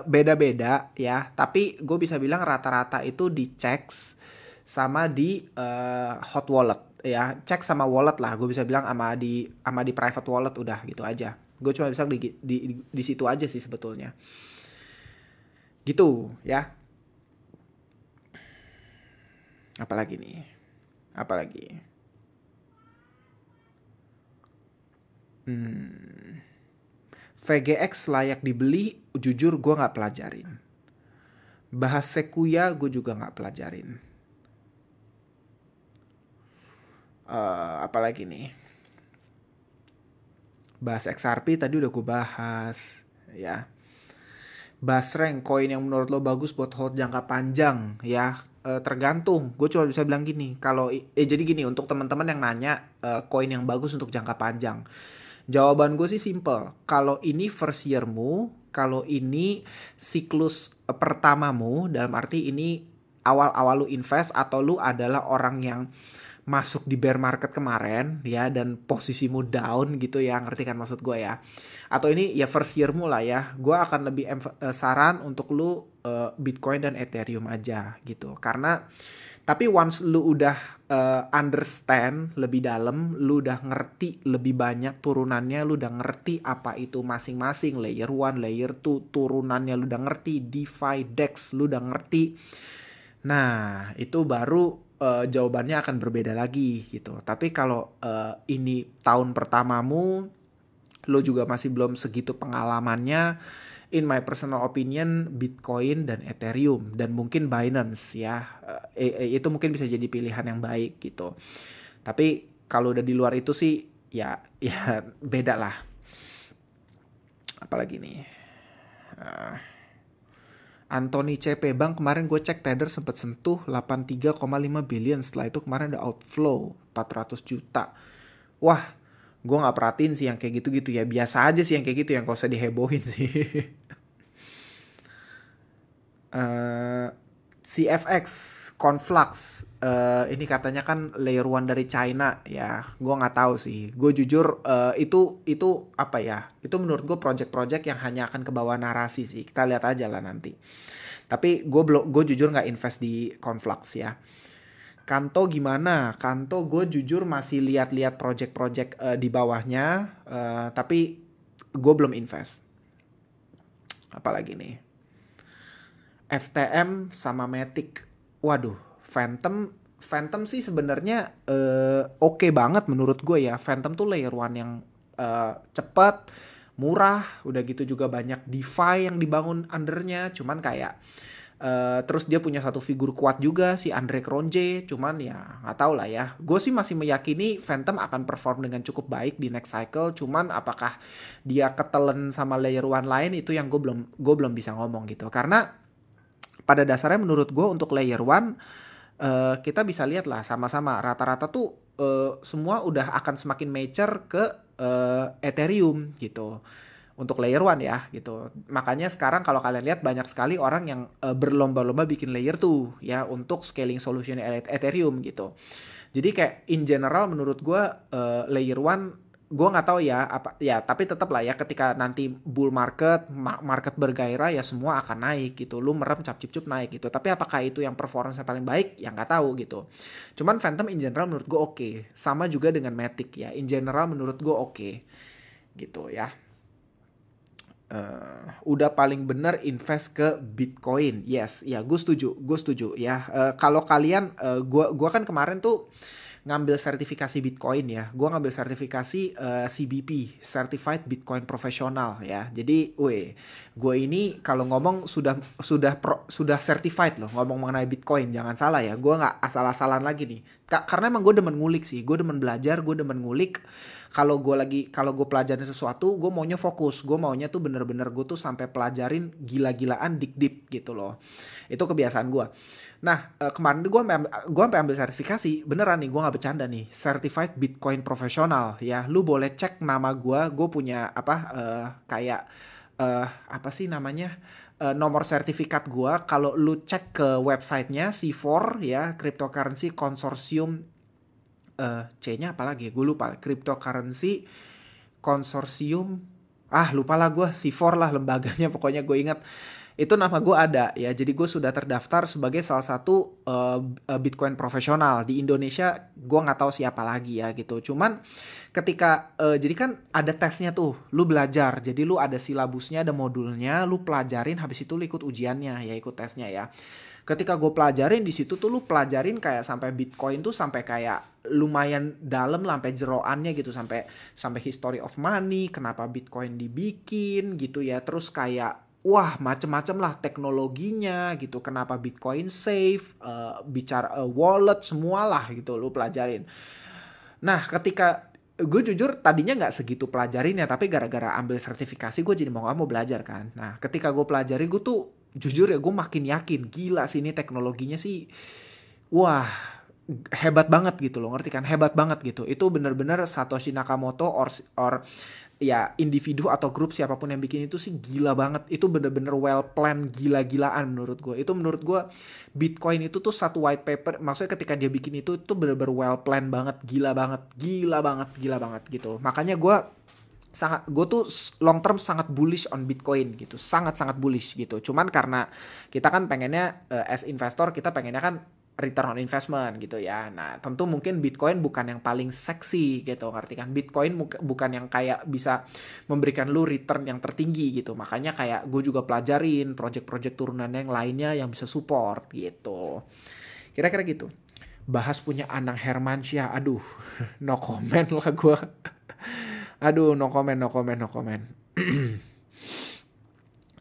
Beda-beda ya. Tapi gue bisa bilang rata-rata itu di checks sama di Hot Wallet ya. Cek sama wallet lah. Gue bisa bilang sama di private wallet udah gitu aja. Gue cuma bisa di situ aja sih sebetulnya. Gitu ya. Apalagi nih? Apalagi? Hmm. VGX layak dibeli, jujur gue nggak pelajarin. Bahas Sekuya gue juga nggak pelajarin. Apalagi nih? Bahas XRP tadi udah gue bahas, ya. Bahas rank, koin yang menurut lo bagus buat hold jangka panjang, ya. Tergantung. Gue cuma bisa bilang gini, jadi gini untuk teman-teman yang nanya koin yang bagus untuk jangka panjang. Jawaban gue sih simple. Kalau ini first yearmu, kalau ini siklus pertamamu, dalam arti ini awal-awal lu invest atau lu adalah orang yang masuk di bear market kemarin ya dan posisimu down gitu ya, ngerti kan maksud gue ya. Atau ini ya first yearmu lah ya. Gue akan lebih saran untuk lu Bitcoin dan Ethereum aja gitu. Karena tapi once lu udah understand lebih dalam, lu udah ngerti lebih banyak turunannya, lu udah ngerti apa itu masing-masing, layer 1, layer 2, turunannya lu udah ngerti, DeFi, DEX, lu udah ngerti. Nah, itu baru jawabannya akan berbeda lagi gitu. Tapi kalau ini tahun pertamamu, lu juga masih belum segitu pengalamannya, in my personal opinion Bitcoin dan Ethereum dan mungkin Binance ya, itu mungkin bisa jadi pilihan yang baik gitu. Tapi kalau udah di luar itu sih ya ya beda lah. Apalagi nih, Anthony CP Bang, kemarin gue cek Tether sempat sentuh 83,5 billion, setelah itu kemarin ada outflow 400 juta. Wah, gue nggak perhatiin sih yang kayak gitu-gitu ya, biasa aja sih yang kayak gitu, yang gak usah dihebohin sih. CFX Conflux, ini katanya kan layer 1 dari China ya, gue nggak tahu sih. Gue jujur itu apa ya, itu menurut gue project-project yang hanya akan kebawa narasi sih, kita lihat aja lah nanti. Tapi gue jujur nggak invest di Conflux ya. Kanto gimana? Kanto gue jujur masih lihat-lihat project-project di bawahnya, tapi gue belum invest. Apalagi nih? FTM sama Matic. Waduh, Phantom sih sebenarnya oke banget menurut gue ya. Phantom tuh layer 1 yang cepat, murah, udah gitu juga banyak DeFi yang dibangun undernya. Cuman kayak terus dia punya satu figur kuat juga si Andre Cronje, cuman ya nggak tahu lah ya. Gue sih masih meyakini Phantom akan perform dengan cukup baik di next cycle. Cuman apakah dia ketelen sama layer 1 lain, itu yang gue belum bisa ngomong gitu. Karena pada dasarnya menurut gue untuk layer 1 kita bisa lihat lah sama-sama rata-rata tuh semua udah akan semakin mature ke Ethereum gitu. Untuk layer 1 ya gitu. Makanya sekarang kalau kalian lihat banyak sekali orang yang berlomba-lomba bikin layer 2 ya untuk scaling solution Ethereum gitu. Jadi kayak in general menurut gue layer 1 gue nggak tahu ya apa ya, tapi tetap lah ya, ketika nanti bull market bergairah ya semua akan naik gitu, lu merem cap cip naik gitu. Tapi apakah itu yang performance paling baik ya nggak tahu gitu. Cuman Phantom in general menurut gue oke. Sama juga dengan Matic ya, in general menurut gue oke gitu ya. Udah paling bener invest ke Bitcoin. Yes, ya gue setuju ya. Kalau kalian, gue kan kemarin tuh ngambil sertifikasi Bitcoin ya. Gue ngambil sertifikasi CBP, Certified Bitcoin Professional ya. Jadi, gue ini kalau ngomong sudah certified loh ngomong mengenai Bitcoin. Jangan salah ya. Gue nggak asal-asalan lagi nih. Karena emang gue demen ngulik sih. Gue demen belajar, gue demen ngulik. Kalau gue pelajarin sesuatu, gue maunya fokus. Gue maunya tuh bener-bener gue tuh sampai pelajarin gila-gilaan deep gitu loh. Itu kebiasaan gue. Nah, kemarin gue sampai ambil sertifikasi, beneran nih, gue nggak bercanda nih, Certified Bitcoin Professional ya. Lu boleh cek nama gue punya apa kayak apa sih namanya nomor sertifikat gue. Kalau lu cek ke websitenya C4 ya, Cryptocurrency Consortium C-nya apa lagi? Gue lupa. Cryptocurrency Consortium. Lupa lah gue. C4 lah lembaganya. Pokoknya gue ingat. Itu nama gue ada ya. Jadi gue sudah terdaftar sebagai salah satu Bitcoin profesional. Di Indonesia gue nggak tahu siapa lagi ya gitu. Cuman ketika, jadi kan ada tesnya tuh. Lu belajar. Jadi lu ada silabusnya, ada modulnya. Lu pelajarin, habis itu lu ikut ujiannya ya, ikut tesnya ya. Ketika gue pelajarin di situ tuh, lu pelajarin kayak sampai Bitcoin tuh sampai kayak lumayan dalam lah, sampai jeroannya gitu, sampai history of money, kenapa Bitcoin dibikin gitu ya, terus kayak wah macem-macem lah teknologinya gitu, kenapa Bitcoin safe, bicara wallet semualah gitu lu pelajarin. Nah ketika gue jujur tadinya nggak segitu pelajarin ya, tapi gara-gara ambil sertifikasi gue jadi mau gak mau belajar kan. Nah ketika gue pelajari, gue tuh jujur ya gue makin yakin gila sih ini teknologinya sih, wah hebat banget gitu loh, ngerti kan, hebat banget gitu. Itu bener-bener Satoshi Nakamoto or ya individu atau grup siapapun yang bikin itu sih gila banget. Itu bener-bener well planned, gila-gilaan menurut gue. Itu menurut gue Bitcoin itu tuh satu white paper, maksudnya ketika dia bikin itu tuh bener-bener well planned banget, gila banget gitu. Makanya gue tuh long term sangat bullish on Bitcoin gitu, sangat bullish gitu. Cuman karena kita kan pengennya as investor, kita pengennya kan return on investment gitu ya. Nah tentu mungkin Bitcoin bukan yang paling seksi gitu, ngerti kan. Bitcoin bukan yang kayak bisa memberikan lu return yang tertinggi gitu. Makanya kayak gue juga pelajarin project-project turunannya yang lainnya yang bisa support gitu. Kira-kira gitu. Bahas punya Anang Hermansyah, aduh no comment lah gue. Aduh no comment.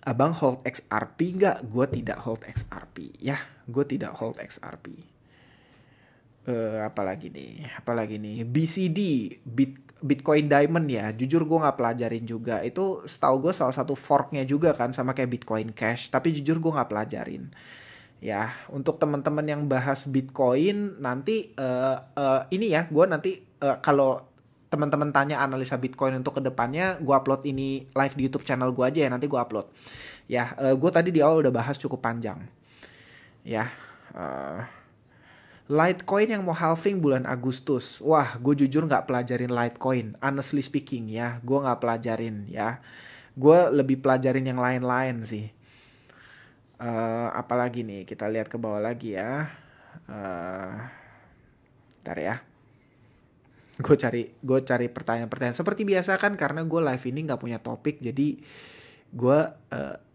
Abang hold XRP nggak? Gue tidak hold XRP ya. Gue tidak hold XRP. Apalagi nih? BCD, Bitcoin Diamond ya. Jujur gue nggak pelajarin juga. Itu setahu gue salah satu forknya juga kan, sama kayak Bitcoin Cash. Tapi jujur gue nggak pelajarin. Ya, untuk teman-teman yang bahas Bitcoin nanti ini ya, gue nanti kalau teman-teman tanya analisa Bitcoin untuk kedepannya, gue upload ini live di YouTube channel gue aja ya, nanti gue upload. Ya, gue tadi di awal udah bahas cukup panjang. Ya, Litecoin yang mau halving bulan Agustus. Wah, gue jujur nggak pelajarin Litecoin. Honestly speaking ya, gue nggak pelajarin ya. Gue lebih pelajarin yang lain-lain sih. Apalagi nih, kita lihat ke bawah lagi ya. Bentar ya. Gue cari pertanyaan-pertanyaan seperti biasa kan, karena gue live ini nggak punya topik, jadi gue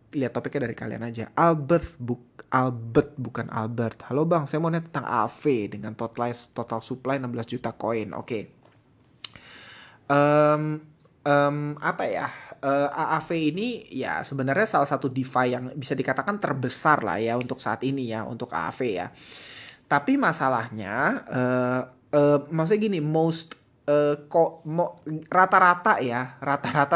lihat topiknya dari kalian aja. Albert bukan Albert. Halo bang, saya mau nanya tentang AV dengan total supply 16 juta koin. Oke. Apa ya? AAV ini ya sebenarnya salah satu DeFi yang bisa dikatakan terbesar lah ya untuk saat ini ya, untuk AAV ya. Tapi masalahnya maksudnya gini, rata-rata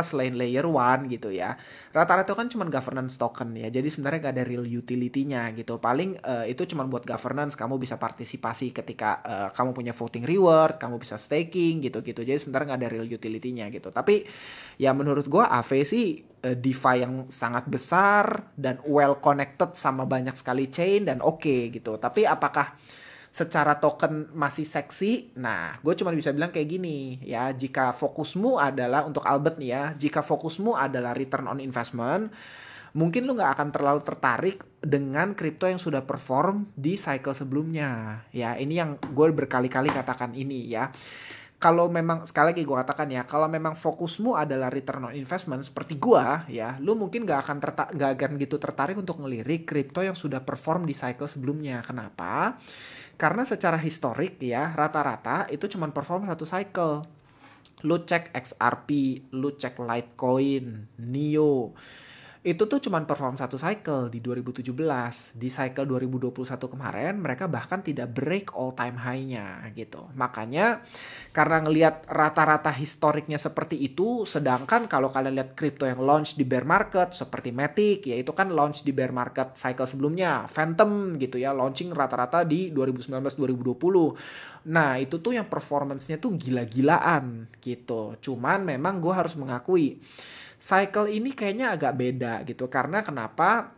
selain layer 1 gitu ya, rata-rata kan cuma governance token ya, jadi sebenarnya gak ada real utility-nya gitu. Paling itu cuma buat governance, kamu bisa partisipasi ketika kamu punya voting reward, kamu bisa staking gitu-gitu, jadi sebenarnya gak ada real utility-nya gitu. Tapi ya menurut gue AV sih DeFi yang sangat besar dan well connected sama banyak sekali chain dan oke gitu. Tapi apakah secara token masih seksi? Nah, gue cuma bisa bilang kayak gini ya, jika fokusmu adalah untuk Albert nih ya, jika fokusmu adalah return on investment, mungkin lu nggak akan terlalu tertarik dengan kripto yang sudah perform di cycle sebelumnya ya. Ini yang gue berkali-kali katakan ini ya. kalau memang sekali lagi gue katakan ya, kalau memang fokusmu adalah return on investment seperti gue ya, lu mungkin gak akan gitu tertarik untuk ngelirik kripto yang sudah perform di cycle sebelumnya. Kenapa? Karena secara historik ya, rata-rata itu cuma perform satu cycle. Lu cek XRP, lu cek Litecoin, NIO, itu tuh cuman perform satu cycle di 2017. Di cycle 2021 kemarin mereka bahkan tidak break all time high-nya gitu. Makanya karena ngelihat rata-rata historiknya seperti itu, sedangkan kalau kalian lihat kripto yang launch di bear market seperti Matic, ya itu kan launch di bear market cycle sebelumnya, Phantom gitu ya, launching rata-rata di 2019-2020. Nah itu tuh yang performance-nya tuh gila-gilaan gitu. Cuman memang gue harus mengakui cycle ini kayaknya agak beda gitu, karena kenapa,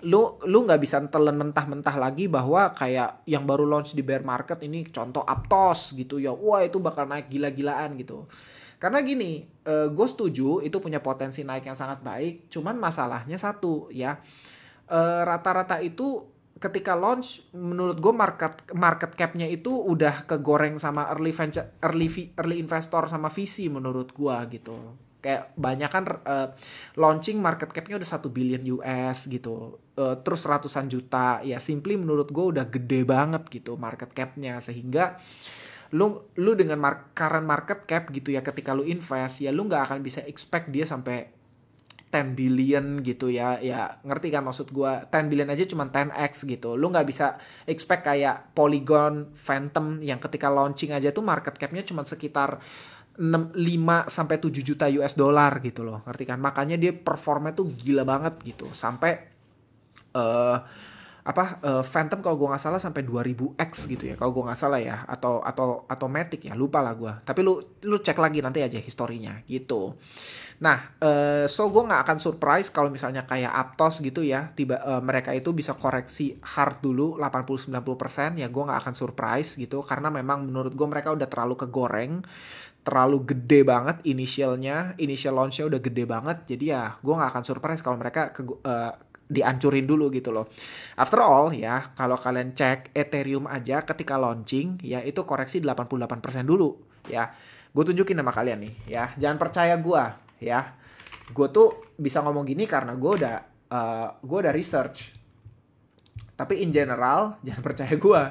lu nggak bisa telan mentah-mentah lagi bahwa kayak yang baru launch di bear market ini contoh Aptos gitu ya, wah itu bakal naik gila-gilaan gitu. Karena gini, gue setuju itu punya potensi naik yang sangat baik, cuman masalahnya satu ya, rata-rata itu ketika launch menurut gue market capnya itu udah kegoreng sama early investor sama VC menurut gue gitu. Kayak banyak kan launching market capnya udah 1 billion US gitu, terus ratusan juta ya, simply menurut gue udah gede banget gitu market capnya, sehingga lu dengan current market cap gitu ya, ketika lu invest ya lu nggak akan bisa expect dia sampai 10 billion gitu ya. Ya ngerti kan maksud gue, 10 billion aja cuma 10x gitu. Lu nggak bisa expect kayak Polygon, Phantom yang ketika launching aja tuh market capnya cuma sekitar 5 sampai 7 juta US dollar gitu loh. Ngerti kan? Makanya dia performnya tuh gila banget gitu. Sampai Phantom kalau gue nggak salah sampai 2000x gitu ya, kalau gue nggak salah ya, atau Matic ya, lupa lah gue, tapi lu cek lagi nanti aja historinya gitu. Nah, so gue nggak akan surprise kalau misalnya kayak Aptos gitu ya, mereka itu bisa koreksi hard dulu 80-90%, ya gue nggak akan surprise gitu, karena memang menurut gue mereka udah terlalu kegoreng, terlalu gede banget initial launch-nya udah gede banget, jadi ya gue nggak akan surprise kalau mereka dihancurin dulu gitu loh. After all ya, kalau kalian cek Ethereum aja ketika launching ya itu koreksi 88% dulu ya. Gue tunjukin sama kalian nih ya, jangan percaya gue ya. Gue tuh bisa ngomong gini karena gue udah research. Tapi in general jangan percaya gue.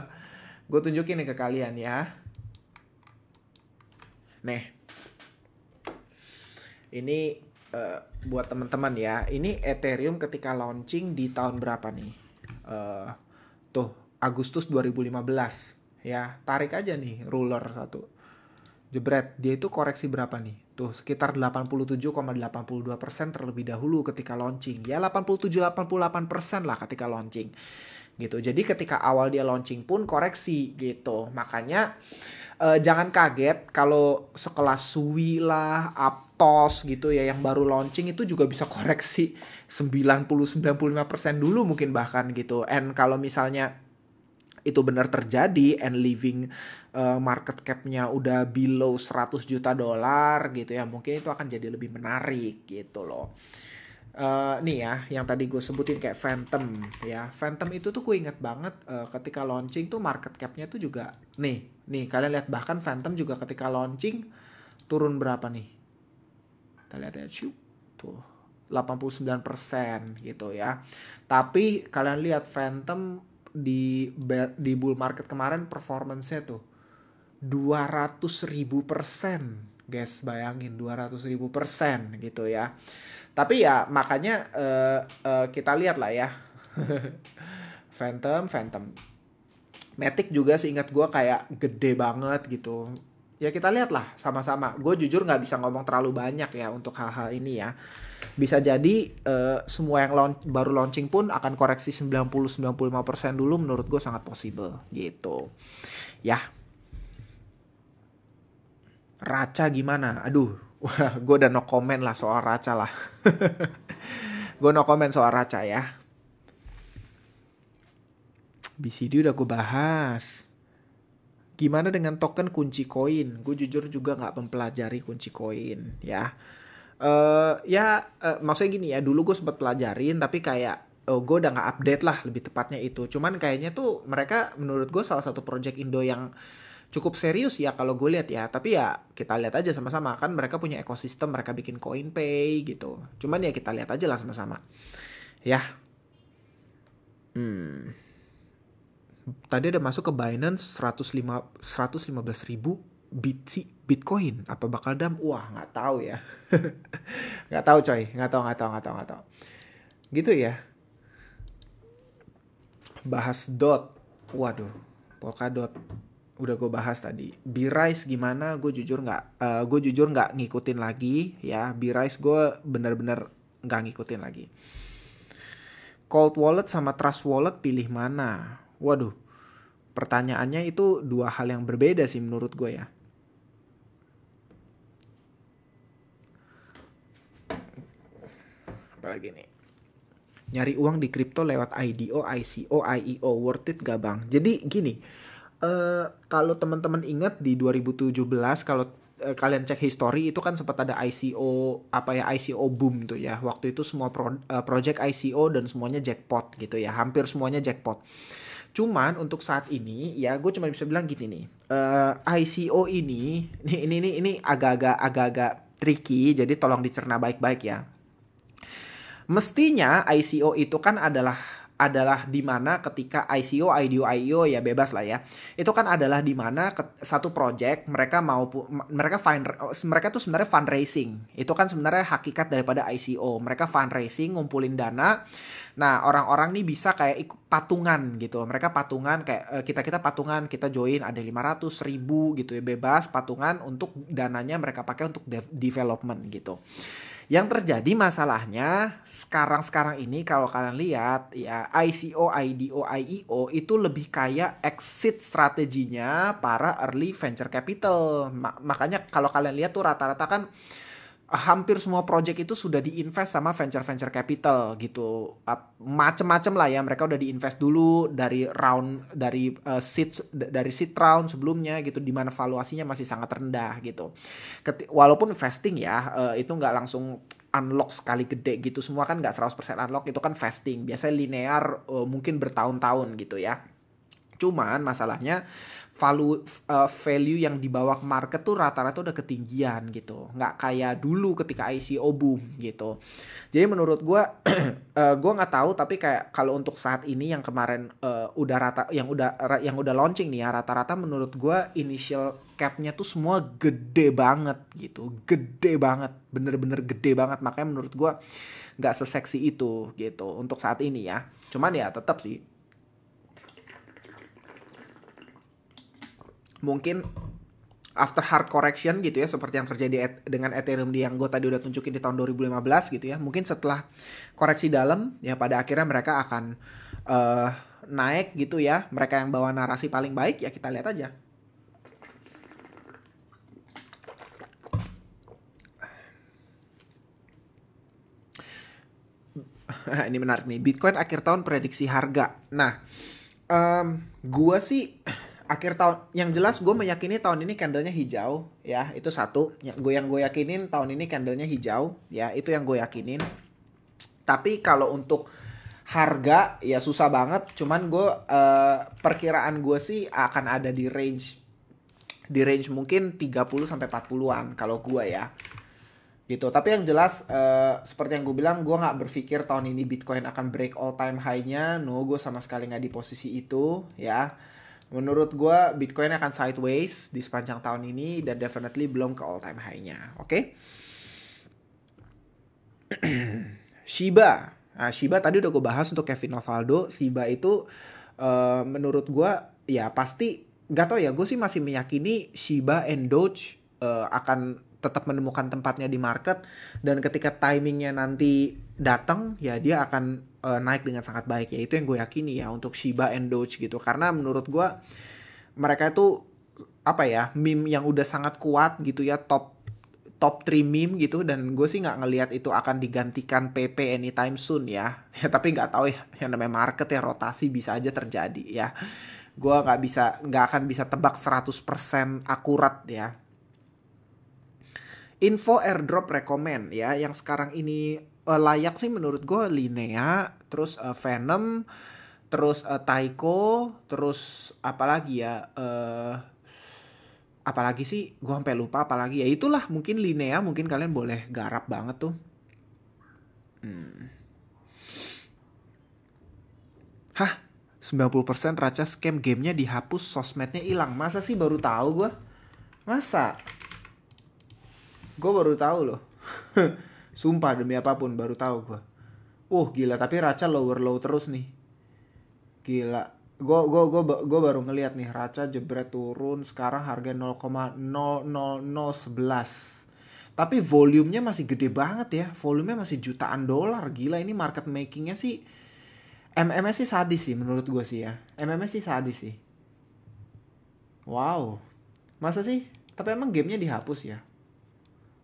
Gue tunjukin nih ke kalian ya. Nih. Ini buat teman-teman ya, ini Ethereum ketika launching di tahun berapa nih? Tuh Agustus 2015 ya, tarik aja nih ruler satu, jebret, dia itu koreksi berapa nih? Tuh sekitar 87,82% terlebih dahulu ketika launching. Ya 87-88% lah ketika launching gitu. Jadi ketika awal dia launching pun koreksi gitu. Makanya jangan kaget kalau sekelas Sui lah, Aptos gitu ya, yang baru launching itu juga bisa koreksi 90-95% dulu mungkin bahkan gitu. And kalau misalnya itu benar terjadi and leaving market cap-nya udah below 100 juta dolar gitu ya, mungkin itu akan jadi lebih menarik gitu loh. Nih ya, yang tadi gue sebutin kayak Phantom ya. Phantom itu tuh gue inget banget ketika launching tuh market cap-nya tuh juga nih kalian lihat, bahkan Phantom juga ketika launching turun berapa nih? Kita lihat ya, tuh 89% gitu ya. Tapi kalian lihat Phantom di bull market kemarin performance-nya tuh 200.000%, guys, bayangin 200.000% gitu ya. Tapi ya makanya kita lihat lah ya. Phantom Matic juga seingat gue kayak gede banget gitu. Ya kita lihat lah sama-sama. Gue jujur nggak bisa ngomong terlalu banyak ya untuk hal-hal ini ya. Bisa jadi semua yang baru launching pun akan koreksi 90-95% dulu, menurut gue sangat possible gitu. Ya. Raca gimana? Aduh, wah, gue udah no comment lah soal Raca lah. Gue no comment soal Raca ya. BCD udah gue bahas. Gimana dengan token kunci koin? Gue jujur juga nggak mempelajari kunci koin ya. Maksudnya gini ya, dulu gue sempat pelajarin tapi kayak gue udah nggak update lah lebih tepatnya itu. Cuman kayaknya tuh mereka menurut gue salah satu project Indo yang cukup serius ya kalau gue lihat ya. Tapi ya kita lihat aja sama-sama, kan mereka punya ekosistem, mereka bikin CoinPay gitu. Cuman ya kita lihat aja lah sama-sama. Ya, hmm, tadi ada masuk ke Binance 115 ribu Bitcoin. Apa bakal dam? Wah, nggak tahu ya. Nggak tahu coy, nggak tahu. Gitu ya. Bahas dot. Waduh, Polkadot. Udah gue bahas tadi. B-Rise gimana? Gue jujur nggak ngikutin lagi ya. B-Rise gue bener-bener nggak ngikutin lagi. Cold Wallet sama Trust Wallet pilih mana? Waduh, pertanyaannya itu dua hal yang berbeda sih menurut gue ya. Apalagi nih? Nyari uang di kripto lewat IDO, ICO, IEO, worth it gak bang? Jadi gini, kalau teman-teman ingat di 2017, kalau kalian cek history itu kan sempat ada ICO, apa ya, ICO boom tuh ya. Waktu itu semua project ICO dan semuanya jackpot gitu ya, hampir semuanya jackpot. Cuman untuk saat ini ya gue cuma bisa bilang gini nih, ICO ini agak-agak tricky, jadi tolong dicerna baik-baik ya. Mestinya ICO itu kan adalah di mana ketika ICO, IDO ya bebas lah ya. Itu kan adalah di mana satu project mereka tuh sebenarnya fundraising. Itu kan sebenarnya hakikat daripada ICO. Mereka fundraising, ngumpulin dana. Nah, orang-orang nih bisa kayak ikut patungan gitu. Mereka patungan kayak kita patungan, kita join ada 500 ribu gitu ya, bebas patungan untuk dananya mereka pakai untuk development gitu. Yang terjadi masalahnya sekarang ini kalau kalian lihat ya, ICO, IDO, IEO itu lebih kayak exit strateginya para early venture capital. Makanya kalau kalian lihat tuh rata-rata kan hampir semua project itu sudah diinvest sama venture capital gitu. Macem-macem lah ya, mereka udah diinvest dulu dari seed round sebelumnya gitu, di mana valuasinya masih sangat rendah gitu. Walaupun vesting ya, itu nggak langsung unlock sekali gede gitu, semua kan nggak 100% unlock, itu kan vesting. Biasanya linear, mungkin bertahun-tahun gitu ya. Cuman masalahnya value yang dibawa ke market tuh rata-rata udah ketinggian gitu. Nggak kayak dulu ketika ICO boom gitu. Jadi menurut gue, gue nggak tahu, tapi kayak kalau untuk saat ini yang kemarin yang udah launching nih ya, rata-rata menurut gue initial capnya tuh semua gede banget gitu. Gede banget, bener-bener gede banget. Makanya menurut gue nggak seseksi itu gitu untuk saat ini ya. Cuman ya tetap sih, mungkin after hard correction gitu ya, seperti yang terjadi dengan Ethereum yang gue tadi udah tunjukin di tahun 2015 gitu ya, mungkin setelah koreksi dalam ya pada akhirnya mereka akan naik gitu ya. Mereka yang bawa narasi paling baik ya, kita lihat aja. Ini menarik nih, Bitcoin akhir tahun prediksi harga. Nah, gue sih akhir tahun yang jelas gue meyakini tahun ini candlenya hijau ya, itu satu yang gue yakinin. Tahun ini candlenya hijau ya, itu yang gue yakinin. Tapi kalau untuk harga ya susah banget. Cuman gue perkiraan gue sih akan ada di range mungkin 30 sampai 40-an kalau gue ya gitu. Tapi yang jelas seperti yang gue bilang, gue nggak berpikir tahun ini Bitcoin akan break all time high-nya. No, gue sama sekali nggak di posisi itu ya. Menurut gue Bitcoin akan sideways di sepanjang tahun ini dan definitely belum ke all time high-nya. Oke? Shiba. Nah, Shiba tadi udah gue bahas untuk Kevin Novaldo. Shiba itu menurut gue ya pasti, gak tau ya, gue sih masih meyakini Shiba and Doge akan tetap menemukan tempatnya di market, dan ketika timingnya nanti datang ya dia akan naik dengan sangat baik ya. Itu yang gue yakini ya untuk Shiba and Doge gitu, karena menurut gue mereka itu apa ya, meme yang udah sangat kuat gitu ya, top 3 meme gitu, dan gue sih nggak ngelihat itu akan digantikan PP anytime soon ya. Ya tapi nggak tahu ya, yang namanya market ya, rotasi bisa aja terjadi ya. Gue nggak akan bisa tebak 100% akurat ya. Info airdrop rekomend ya, yang sekarang ini layak sih menurut gue Linea, terus Venom, terus Taiko, terus apalagi ya, apalagi sih gue sampai lupa apalagi, ya itulah mungkin Linea, mungkin kalian boleh garap banget tuh. Hah, 90% Raca scam, gamenya dihapus, sosmednya hilang. Masa sih, baru tahu gue? Masa? Gue baru tahu loh. Sumpah demi apapun baru tahu gue. Gila, tapi Raca lower low terus nih. Gila. Gue baru ngeliat nih, Raca jebret turun, sekarang harga 0,00011. Tapi volumenya masih gede banget ya. Volumenya masih jutaan dolar. Gila, ini market makingnya sih. MMS sih sadis sih menurut gue sih ya. MMS sih sadis sih. Wow. Masa sih? Tapi emang gamenya dihapus ya.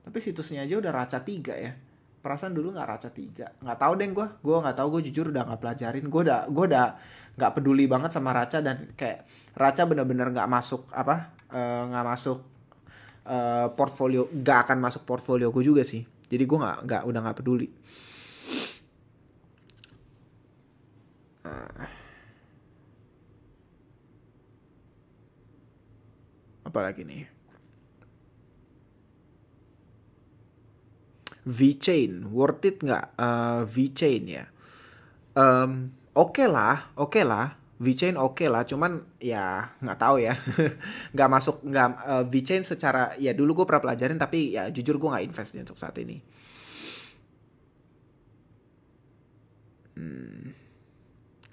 Tapi situsnya aja udah Raca 3 ya. Perasaan dulu nggak Raca 3. Nggak tahu deh gue. Gue nggak tahu, gue jujur udah nggak pelajarin. Gue udah nggak peduli banget sama Raca, dan kayak Raca bener-bener nggak masuk nggak masuk portfolio, nggak akan masuk portfolio gue juga sih. Jadi gue udah nggak peduli. Apalagi nih? VeChain, worth it nggak? VeChain ya. Oke lah, oke lah. VeChain oke lah, cuman ya nggak tahu ya. Nggak masuk, nggak VeChain secara, ya dulu gue pernah pelajarin, tapi ya jujur gue nggak invest nih untuk saat ini.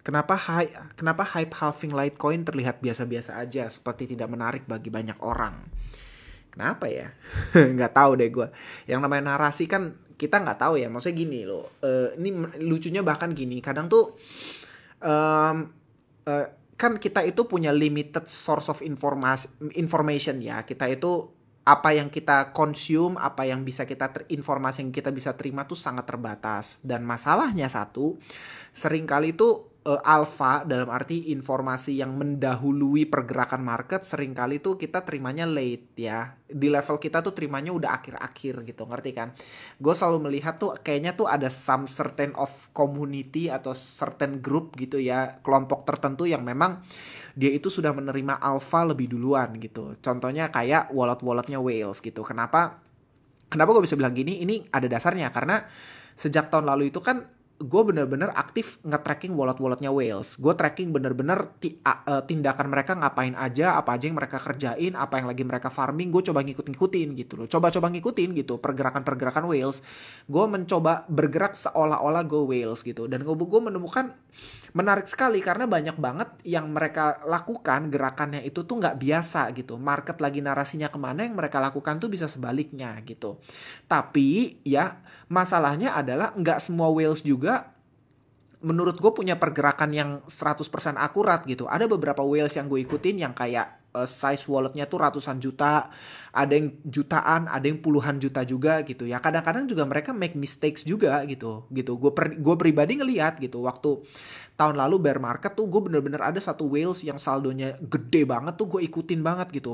Kenapa hype halving Litecoin terlihat biasa-biasa aja, seperti tidak menarik bagi banyak orang? Kenapa ya? Nggak tahu deh gue. Yang namanya narasi kan kita nggak tahu ya. Maksudnya gini loh. Ini lucunya bahkan gini. Kadang tuh em, kan kita itu punya limited source of information ya. Kita itu apa yang kita consume, apa yang bisa informasi yang kita bisa terima tuh sangat terbatas. Dan masalahnya satu, seringkali itu alpha, dalam arti informasi yang mendahului pergerakan market, seringkali tuh kita terimanya late ya. Di level kita tuh terimanya udah akhir-akhir gitu, ngerti kan? Gue selalu melihat tuh kayaknya tuh ada some certain of community atau certain group gitu ya, kelompok tertentu yang memang dia itu sudah menerima alpha lebih duluan gitu. Contohnya kayak wallet-walletnya Whales gitu. Kenapa gue bisa bilang gini? Ini ada dasarnya karena sejak tahun lalu itu kan gue bener-bener aktif nge-tracking wallet-walletnya Whales. Gue tracking bener-bener tindakan mereka ngapain aja, apa aja yang mereka kerjain, apa yang lagi mereka farming. Gue coba ngikutin gitu loh. Coba-coba ngikutin gitu pergerakan-pergerakan Whales. Gue mencoba bergerak seolah-olah gue Whales gitu. Dan gue menemukan menarik sekali karena banyak banget yang mereka lakukan gerakannya itu tuh nggak biasa gitu. Market lagi narasinya kemana, yang mereka lakukan tuh bisa sebaliknya gitu. Tapi ya masalahnya adalah nggak semua whales juga menurut gue punya pergerakan yang 100% akurat gitu. Ada beberapa whales yang gue ikutin yang kayak size walletnya tuh ratusan juta, ada yang jutaan, ada yang puluhan juta juga gitu ya. Kadang-kadang juga mereka make mistakes juga gitu. Gue pribadi ngelihat gitu waktu tahun lalu bear market tuh gue bener-bener ada satu whales yang saldonya gede banget tuh gue ikutin banget gitu.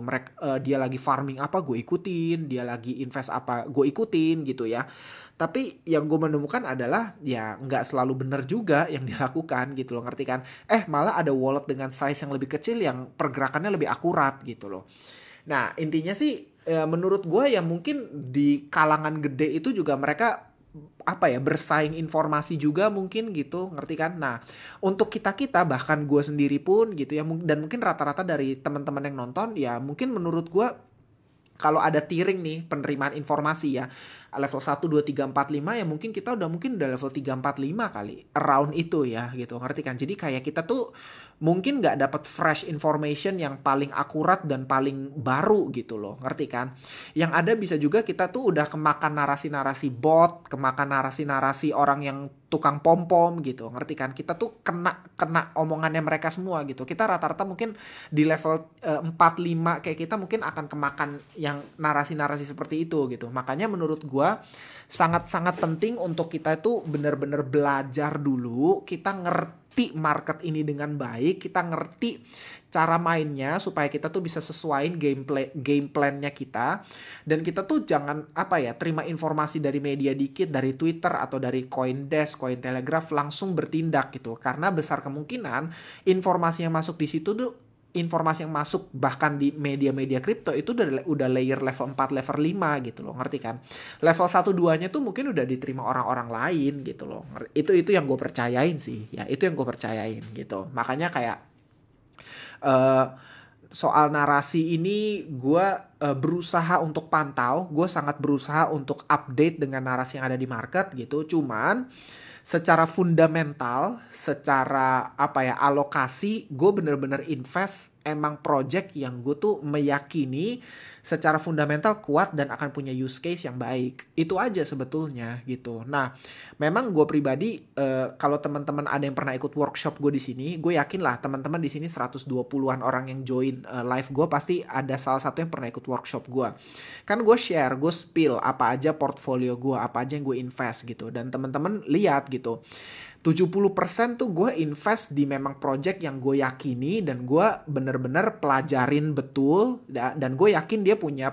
Dia lagi farming apa gue ikutin, dia lagi invest apa gue ikutin gitu ya. Tapi yang gue menemukan adalah ya nggak selalu bener juga yang dilakukan gitu loh, ngerti kan? Malah ada wallet dengan size yang lebih kecil yang pergerakannya lebih akurat gitu loh. Nah intinya sih menurut gue ya mungkin di kalangan gede itu juga mereka bersaing informasi juga mungkin gitu, ngerti kan? Nah untuk kita bahkan gue sendiri pun gitu ya, dan mungkin rata-rata dari teman-teman yang nonton ya, mungkin menurut gue kalau ada tiering nih penerimaan informasi ya, level 1, 2, 3, 4, 5 ya mungkin kita mungkin udah level 3, 4, 5 kali. Around itu ya gitu, ngerti kan? Jadi kayak kita tuh mungkin nggak dapat fresh information yang paling akurat dan paling baru gitu loh, ngerti kan? Yang ada bisa juga kita tuh udah kemakan narasi-narasi bot, kemakan narasi-narasi orang yang tukang pom-pom gitu, ngerti kan? Kita tuh kena omongannya mereka semua gitu. Kita rata-rata mungkin di level 4, 5 kayak kita mungkin akan kemakan yang narasi-narasi seperti itu gitu. Makanya menurut gue sangat-sangat penting untuk kita itu benar-benar belajar dulu, kita ngerti market ini dengan baik, kita ngerti cara mainnya supaya kita tuh bisa sesuaiin game plan-nya kita, dan kita tuh jangan terima informasi dari media dikit, dari Twitter atau dari CoinDesk, Cointelegraph langsung bertindak gitu, karena besar kemungkinan informasi yang masuk di situ tuh informasi yang masuk bahkan di media-media kripto itu udah layer level 4 level 5 gitu loh, ngerti kan? Level 1 2-nya tuh mungkin udah diterima orang-orang lain gitu loh. Itu yang gue percayain sih. Ya, itu yang gue percayain gitu. Makanya kayak eh soal narasi ini gue berusaha untuk pantau, gue sangat berusaha untuk update dengan narasi yang ada di market gitu. Cuman secara fundamental, secara apa ya, alokasi, gue bener-bener invest emang project yang gue tuh meyakini secara fundamental kuat dan akan punya use case yang baik. Itu aja sebetulnya gitu. Nah, memang gue pribadi kalau teman-teman ada yang pernah ikut workshop gue di sini, gue yakin lah teman-teman di sini 120-an orang yang join live gue pasti ada salah satu yang pernah ikut workshop gue. Kan gue share, gue spill apa aja portfolio gue, apa aja yang gue invest gitu. Dan teman-teman lihat gitu. 70% tuh gue invest di memang project yang gue yakini dan gue bener-bener pelajarin betul dan gue yakin dia punya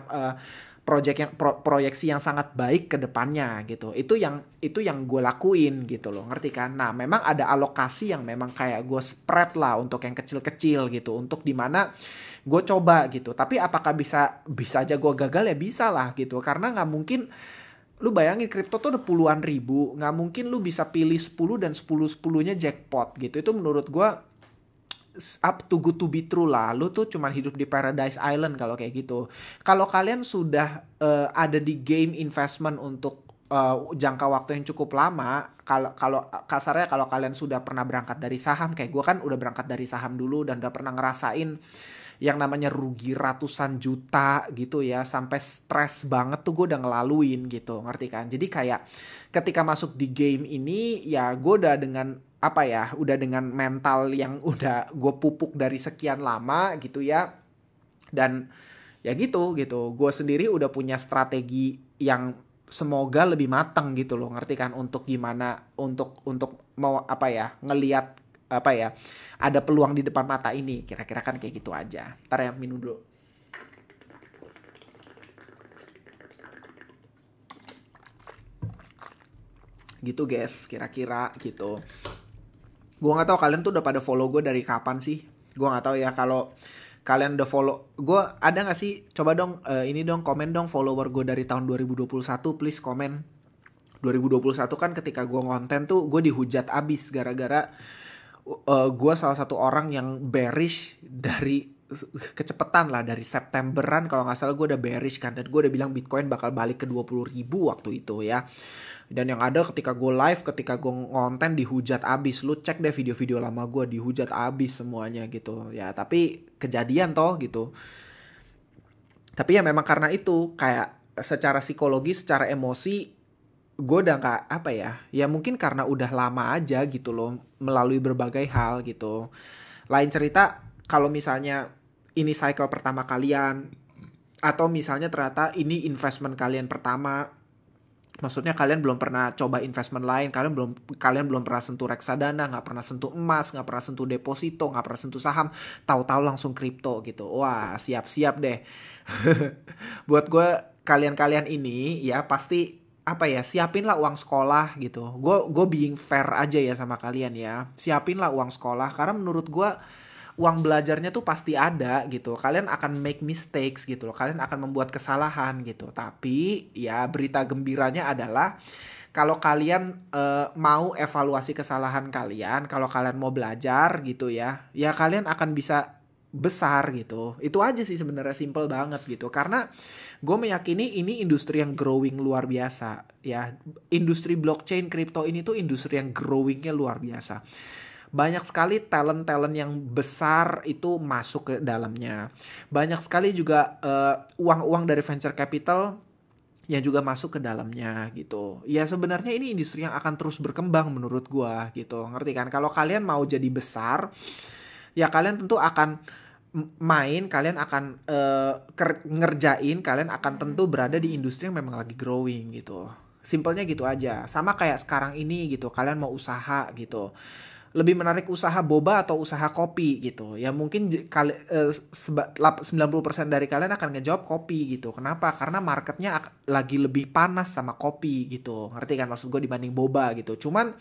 proyeksi yang sangat baik ke depannya gitu. Itu yang gue lakuin gitu loh, ngerti kan? Nah, memang ada alokasi yang memang kayak gue spread lah untuk yang kecil-kecil gitu, untuk dimana gue coba gitu. Tapi apakah bisa aja gue gagal? Ya bisa lah gitu, karena nggak mungkin. Lu bayangin kripto tuh udah puluhan ribu, nggak mungkin lu bisa pilih 10 dan 10-10-nya jackpot gitu. Itu menurut gua up to good to be true lah. Lu tuh cuman hidup di Paradise Island kalau kayak gitu. Kalau kalian sudah ada di game investment untuk jangka waktu yang cukup lama, kalau kasarnya kalau kalian sudah pernah berangkat dari saham, kayak gue kan udah berangkat dari saham dulu dan udah pernah ngerasain yang namanya rugi ratusan juta gitu ya, sampai stres banget tuh gue udah ngelaluin gitu, ngerti kan? Jadi kayak ketika masuk di game ini ya gue udah dengan apa ya, udah dengan mental yang udah gue pupuk dari sekian lama gitu ya. Dan ya gitu gue sendiri udah punya strategi yang semoga lebih matang gitu loh, ngerti kan, untuk gimana untuk mau apa ya, ngelihat apa ya, ada peluang di depan mata ini, kira-kira kan kayak gitu aja. Ntar ya, minum dulu gitu guys, kira-kira gitu. Gue nggak tahu kalian tuh udah pada follow gue dari kapan sih. Gue nggak tahu ya, kalau kalian udah follow gue, ada nggak sih, coba dong ini dong, komen dong follower gue dari tahun 2021, please komen. 2021 kan ketika gue ngonten tuh gue dihujat abis gara-gara gue salah satu orang yang bearish dari kecepetan lah, dari Septemberan kalau nggak salah gue udah bearish kan, dan gue udah bilang Bitcoin bakal balik ke 20.000 waktu itu ya. Dan yang ada ketika gue live, ketika gue ngonten dihujat abis. Lu cek deh video-video lama gue, dihujat abis semuanya gitu ya. Tapi kejadian toh gitu. Tapi ya memang karena itu, kayak secara psikologi, secara emosi, gue udah gak apa ya, ya mungkin karena udah lama aja gitu loh melalui berbagai hal gitu. Lain cerita kalau misalnya ini cycle pertama kalian, atau misalnya ternyata ini investment kalian pertama, maksudnya kalian belum pernah coba investment lain, kalian belum pernah sentuh reksadana, nggak pernah sentuh emas, nggak pernah sentuh deposito, nggak pernah sentuh saham, tahu-tahu langsung kripto gitu. Wah, siap-siap deh. Buat gue, kalian-kalian ini ya pasti apa ya, siapinlah uang sekolah gitu. Gue being fair aja ya sama kalian ya. Siapinlah uang sekolah, karena menurut gue uang belajarnya tuh pasti ada gitu. Kalian akan make mistakes gitu loh. Kalian akan membuat kesalahan gitu. Tapi ya berita gembiranya adalah kalau kalian mau evaluasi kesalahan kalian, kalau kalian mau belajar gitu ya, ya kalian akan bisa besar gitu. Itu aja sih sebenarnya, simple banget gitu. Karena gue meyakini ini industri yang growing luar biasa ya. Industri blockchain crypto ini tuh industri yang growingnya luar biasa. Banyak sekali talent-talent yang besar itu masuk ke dalamnya. Banyak sekali juga uang-uang dari venture capital yang juga masuk ke dalamnya gitu. Ya sebenarnya ini industri yang akan terus berkembang menurut gua gitu. Ngerti kan? Kalau kalian mau jadi besar, ya kalian tentu akan kalian akan ngerjain, kalian akan tentu berada di industri yang memang lagi growing gitu. Simpelnya gitu aja. Sama kayak sekarang ini gitu, kalian mau usaha gitu. Lebih menarik usaha boba atau usaha kopi gitu. Ya mungkin 90% dari kalian akan ngejawab kopi gitu. Kenapa? Karena marketnya lagi lebih panas sama kopi gitu. Ngerti kan maksud gue, dibanding boba gitu. Cuman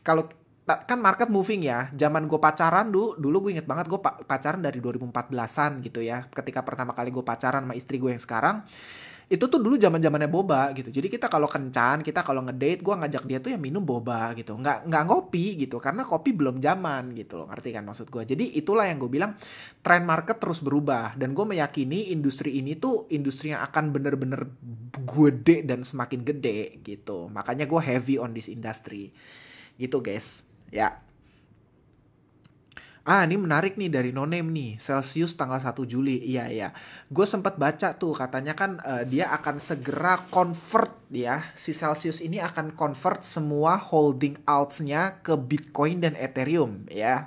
kalau kan market moving ya. Zaman gue pacaran dulu gue inget banget gue pacaran dari 2014-an gitu ya. Ketika pertama kali gue pacaran sama istri gue yang sekarang, itu tuh dulu zaman-zamannya boba gitu. Jadi kita kalau kencan, kita kalau ngedate, gue ngajak dia tuh ya minum boba gitu. Nggak ngopi gitu, karena kopi belum zaman gitu loh. Ngerti kan maksud gue? Jadi itulah yang gue bilang, tren market terus berubah. Dan gue meyakini industri ini tuh industri yang akan bener-bener gede dan semakin gede gitu. Makanya gue heavy on this industry gitu guys. Ya. Ini menarik nih dari Nonem nih. Celsius tanggal 1 Juli. Iya, iya. Gue sempat baca tuh katanya kan dia akan segera convert ya. Si Celsius ini akan convert semua holding alts-nya ke Bitcoin dan Ethereum ya.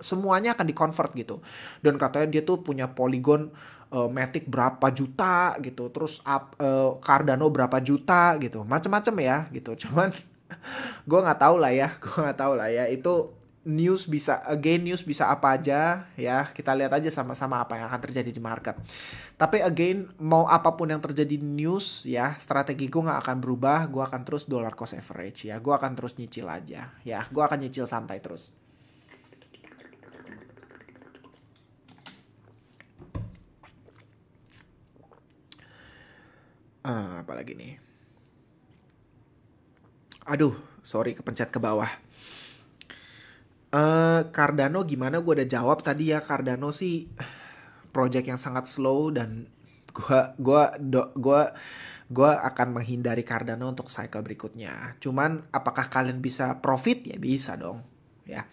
Semuanya akan di-convert gitu. Dan katanya dia tuh punya Polygon Matic berapa juta gitu. Terus Cardano berapa juta gitu. Macem-macem ya gitu. Cuman gue nggak tahu lah ya, itu news bisa apa aja ya, kita lihat aja sama-sama apa yang akan terjadi di market. Tapi again, mau apapun yang terjadi di news ya, strategi gue nggak akan berubah. Gue akan terus dollar cost average ya, gue akan terus nyicil aja ya, gue akan nyicil santai terus. Apalagi nih, aduh sorry kepencet ke bawah. Cardano gimana, gue udah jawab tadi ya. Cardano sih project yang sangat slow, dan gua akan menghindari Cardano untuk cycle berikutnya. Cuman apakah kalian bisa profit? Ya bisa dong ya.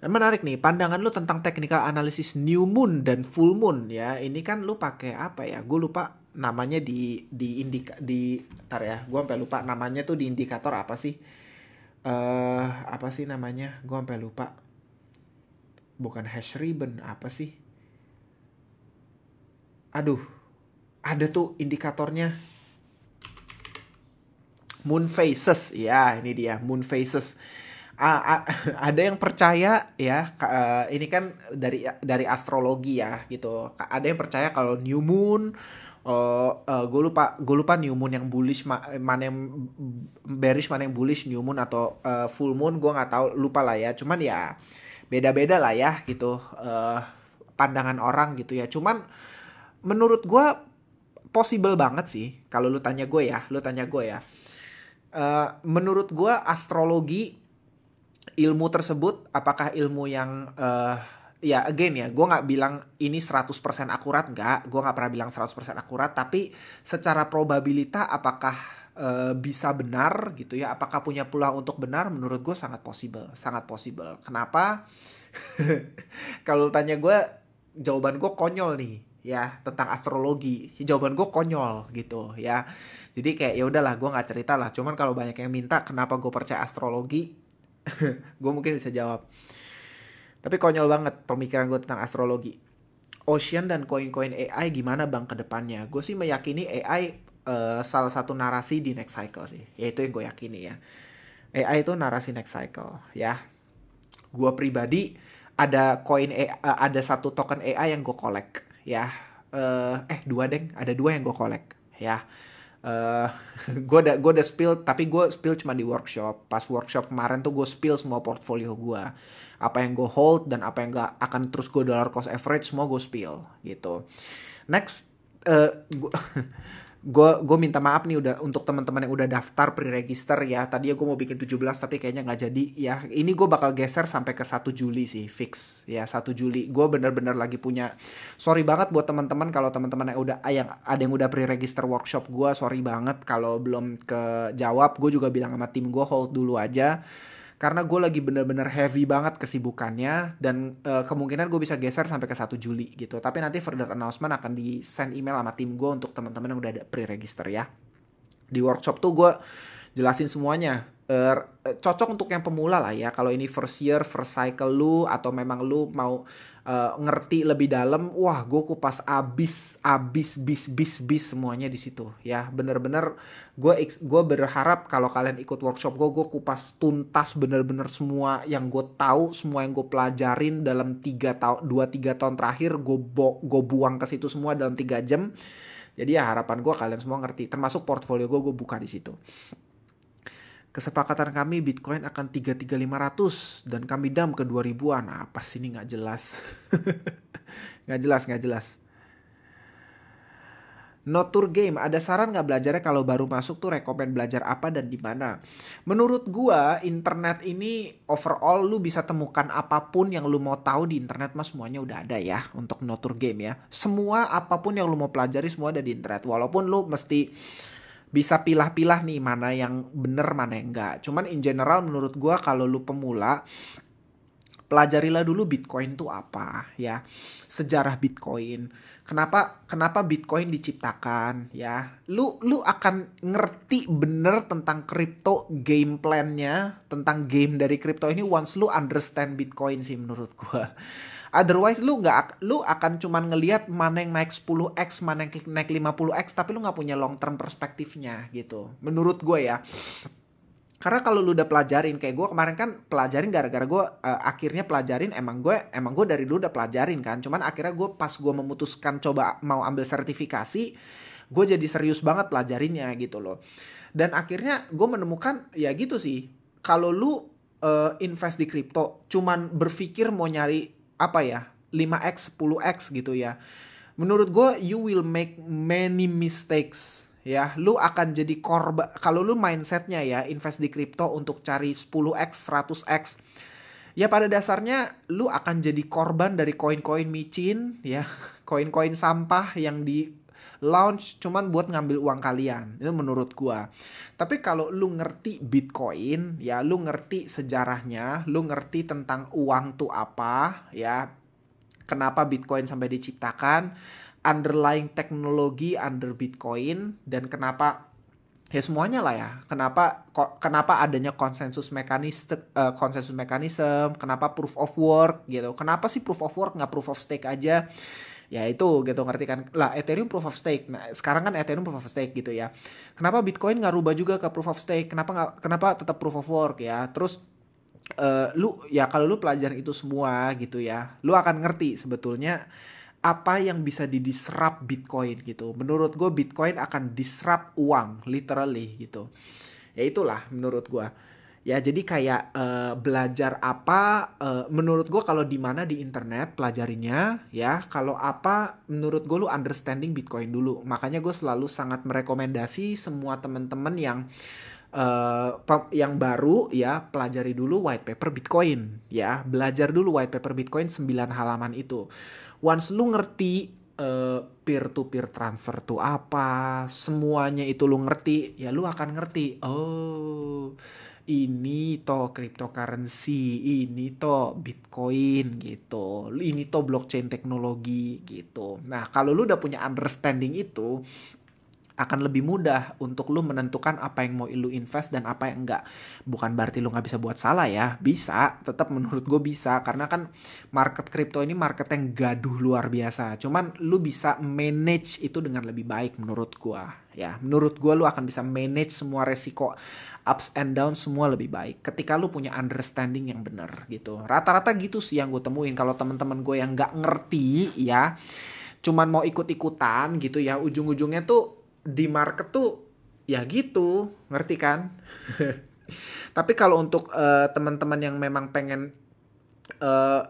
Menarik nih pandangan lu tentang technical analysis new moon dan full moon ya. Ini kan lu pakai apa ya, gue lupa namanya tar ya, gue sampai lupa namanya tuh di indikator apa sih. Apa sih namanya? Gue sampai lupa. Bukan hash ribbon, apa sih? Aduh, ada tuh indikatornya. Moon phases, ya ini dia moon phases. Ada yang percaya ya, ini kan dari astrologi ya gitu. Ada yang percaya kalau new moon, gue lupa new moon yang bullish mana yang bearish, mana yang bullish, new moon atau full moon, gue nggak tahu, lupa lah ya. Cuman ya beda-beda lah ya gitu, pandangan orang gitu ya. Cuman menurut gue possible banget sih kalau lu tanya gue ya, menurut gue astrologi, ilmu tersebut, apakah ilmu yang ya again ya, gue nggak bilang ini 100% akurat, gue nggak pernah bilang 100% akurat, tapi secara probabilitas apakah bisa benar gitu ya, apakah punya peluang untuk benar, menurut gue sangat possible, sangat possible. Kenapa? Kalau tanya gue, jawaban gue konyol nih ya tentang astrologi. Jawaban gue konyol gitu ya. Jadi kayak ya udahlah, gue nggak cerita lah. Cuman kalau banyak yang minta kenapa gue percaya astrologi, gue mungkin bisa jawab. Tapi konyol banget pemikiran gue tentang astrologi. Ocean dan koin-koin AI gimana bang ke depannya? Gue sih meyakini AI salah satu narasi di next cycle sih. Yaitu yang gue yakini ya. AI itu narasi next cycle ya. Gue pribadi ada ada satu token AI yang gue collect ya. Dua deng, ada dua yang gue collect ya. eh gue udah spill, tapi gue spill cuma di workshop. Pas workshop kemarin tuh gue spill semua portfolio gue, apa yang gue hold dan apa yang gak akan terus gue dollar cost average, semua gue spill gitu. Next, gue gue minta maaf nih udah untuk teman-teman yang udah daftar pre-register ya. Tadi gue mau bikin 17 tapi kayaknya nggak jadi ya. Ini gue bakal geser sampai ke 1 Juli sih, fix ya. 1 Juli gue bener-bener lagi punya, sorry banget buat teman-teman kalau teman-teman yang ada yang udah pre-register workshop gue, sorry banget kalau belum kejawab. Gue juga bilang sama tim gue hold dulu aja, karena gue lagi bener-bener heavy banget kesibukannya, dan kemungkinan gue bisa geser sampai ke 1 Juli gitu. Tapi nanti further announcement akan di send email sama tim gue untuk teman-teman yang udah ada pre-register ya. Di workshop tuh gue jelasin semuanya. Cocok untuk yang pemula lah ya. Kalau ini first year, first cycle lu, atau memang lu mau ngerti lebih dalam, wah gue kupas abis semuanya di situ ya. Bener-bener gue berharap kalau kalian ikut workshop gue kupas tuntas bener-bener semua yang gue tahu, semua yang gue pelajarin dalam 2-3 tahun terakhir, gue buang ke situ semua dalam 3 jam. Jadi ya harapan gue kalian semua ngerti, termasuk portfolio gue buka di situ. Kesepakatan kami Bitcoin akan 33.500 dan kami dump ke 2000-an. Apa sih ini nggak jelas. Nggak jelas, nggak jelas. No tour game, ada saran nggak belajarnya kalau baru masuk tuh rekomen belajar apa dan di mana? Menurut gua, internet ini overall lu bisa temukan apapun yang lu mau tahu di internet mas semuanya udah ada ya untuk no tour game ya. Semua apapun yang lu mau pelajari semua ada di internet. Walaupun lu mesti bisa pilah-pilah nih mana yang bener mana yang enggak. Cuman in general menurut gua kalau lu pemula pelajarilah dulu Bitcoin tuh apa ya. Sejarah Bitcoin. Kenapa Bitcoin diciptakan ya? Lu akan ngerti bener tentang kripto game plan-nya, tentang game dari kripto ini once lu understand Bitcoin sih menurut gua. Otherwise lu akan cuman ngelihat mana yang naik 10x, mana yang naik 50x tapi lu nggak punya long term perspektifnya gitu. Menurut gue ya. Karena kalau lu udah pelajarin kayak gue kemarin kan pelajarin gara-gara gue akhirnya pelajarin emang gue dari dulu udah pelajarin kan. Cuman akhirnya gue pas gue memutuskan coba mau ambil sertifikasi, gue jadi serius banget pelajarinnya gitu loh. Dan akhirnya gue menemukan ya gitu sih. Kalau lu invest di kripto cuman berpikir mau nyari apa ya 5x 10x gitu ya. Menurut gue you will make many mistakes ya. Lu akan jadi korban kalau lu mindsetnya ya invest di kripto untuk cari 10x 100x. Ya pada dasarnya lu akan jadi korban dari koin-koin micin ya, koin-koin sampah yang di launch cuman buat ngambil uang kalian. Itu menurut gua. Tapi kalau lu ngerti Bitcoin, ya lu ngerti sejarahnya, lu ngerti tentang uang tuh apa, ya. Kenapa Bitcoin sampai diciptakan, underlying teknologi under Bitcoin dan kenapa ya semuanya lah ya. Kenapa adanya konsensus mekanisme, kenapa proof of work gitu. Kenapa sih proof of work nggak proof of stake aja? Ya itu gitu ngerti kan. Lah Ethereum proof of stake. Nah, sekarang kan Ethereum proof of stake gitu ya. Kenapa Bitcoin nggak rubah juga ke proof of stake? Kenapa tetap proof of work ya? Terus lu ya kalau lu pelajarin itu semua gitu ya, lu akan ngerti sebetulnya apa yang bisa didisrupt Bitcoin gitu. Menurut gue Bitcoin akan disrupt uang, literally gitu. Ya itulah menurut gue. Ya jadi kayak belajar apa, menurut gue kalau di mana di internet pelajarinya ya. Kalau apa menurut gue lu understanding Bitcoin dulu. Makanya gue selalu sangat merekomendasi semua temen-temen yang baru ya pelajari dulu white paper Bitcoin ya. Belajar dulu white paper Bitcoin 9 halaman itu. Once lu ngerti peer to peer transfer tuh apa, semuanya itu lu ngerti, ya lu akan ngerti. Oh, ini toh cryptocurrency, ini toh Bitcoin gitu. Ini toh blockchain teknologi gitu. Nah, kalau lu udah punya understanding itu akan lebih mudah untuk lu menentukan apa yang mau lu invest dan apa yang enggak. Bukan berarti lu nggak bisa buat salah ya, bisa, tetap menurut gue bisa. Karena kan market crypto ini market yang gaduh luar biasa. Cuman lu bisa manage itu dengan lebih baik menurut gue. Ya, menurut gue lu akan bisa manage semua resiko ups and down semua lebih baik. Ketika lu punya understanding yang benar gitu. Rata-rata gitu sih yang gue temuin. Kalau teman-teman gue yang nggak ngerti ya, cuman mau ikut-ikutan gitu ya, ujung-ujungnya tuh di market tuh ya gitu, ngerti kan? Tapi kalau untuk teman-teman yang memang pengen uh,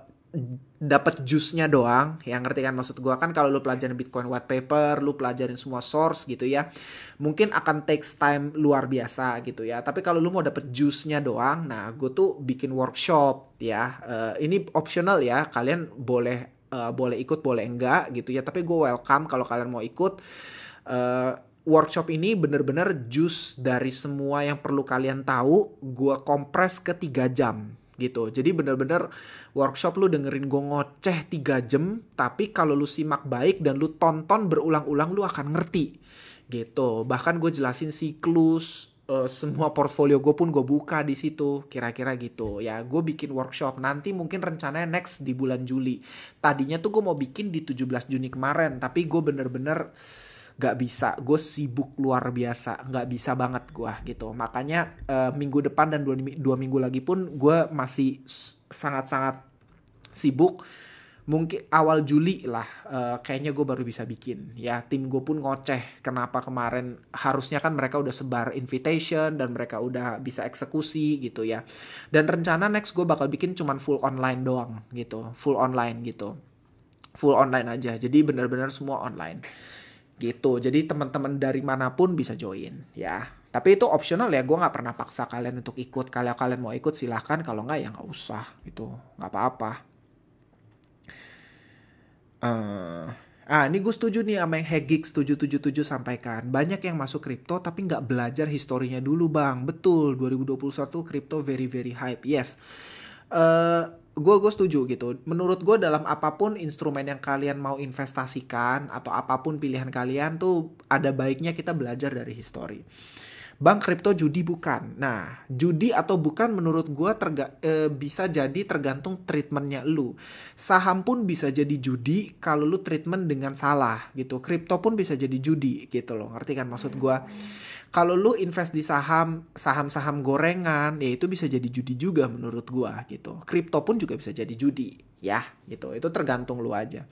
dapat jus-nya doang, ya ngerti kan maksud gua kan kalau lu pelajarin Bitcoin white paper, lu pelajarin semua source gitu ya, mungkin akan takes time luar biasa gitu ya. Tapi kalau lu mau dapet jus-nya doang, nah gue tuh bikin workshop ya. Ini optional ya, kalian boleh ikut boleh enggak gitu ya. Tapi gue welcome kalau kalian mau ikut. Workshop ini bener-bener jus dari semua yang perlu kalian tahu, gue kompres ke 3 jam gitu. Jadi bener-bener workshop lu dengerin gue ngoceh 3 jam, tapi kalau lu simak baik dan lu tonton berulang-ulang lu akan ngerti gitu. Bahkan gue jelasin siklus, semua portfolio gue pun gue buka di situ, kira-kira gitu ya. Gue bikin workshop nanti mungkin rencananya next di bulan Juli. Tadinya tuh gue mau bikin di 17 Juni kemarin, tapi gue bener-bener gak bisa, gue sibuk luar biasa, gak bisa banget gue gitu. Makanya minggu depan dan 2 minggu lagi pun gue masih sangat-sangat sibuk mungkin awal Juli lah, kayaknya gue baru bisa bikin ya. Tim gue pun ngoceh kenapa kemarin, harusnya kan mereka udah sebar invitation dan mereka udah bisa eksekusi gitu ya. Dan rencana next gue bakal bikin cuman full online doang gitu, full online gitu, full online aja, jadi bener-bener semua online gitu. Jadi teman-teman dari manapun bisa join ya, tapi itu optional ya, gue nggak pernah paksa kalian untuk ikut. Kalau kalian mau ikut silahkan, kalau nggak ya nggak usah gitu, nggak apa-apa. Eh, ini gue setuju nih sama yang Hegix 777 sampaikan. Banyak yang masuk kripto tapi nggak belajar historinya dulu, Bang. Betul, 2021 kripto very very hype. Yes. Eh, gue setuju gitu. Menurut gue dalam apapun instrumen yang kalian mau investasikan atau apapun pilihan kalian tuh ada baiknya kita belajar dari histori. Bang, kripto judi bukan? Nah, judi atau bukan menurut gua bisa jadi tergantung treatmentnya lu. Saham pun bisa jadi judi kalau lu treatment dengan salah gitu. Kripto pun bisa jadi judi gitu loh. Ngerti kan maksud gua? Kalau lu invest di saham-saham gorengan, ya itu bisa jadi judi juga menurut gua gitu. Kripto pun juga bisa jadi judi, ya gitu. Itu tergantung lu aja.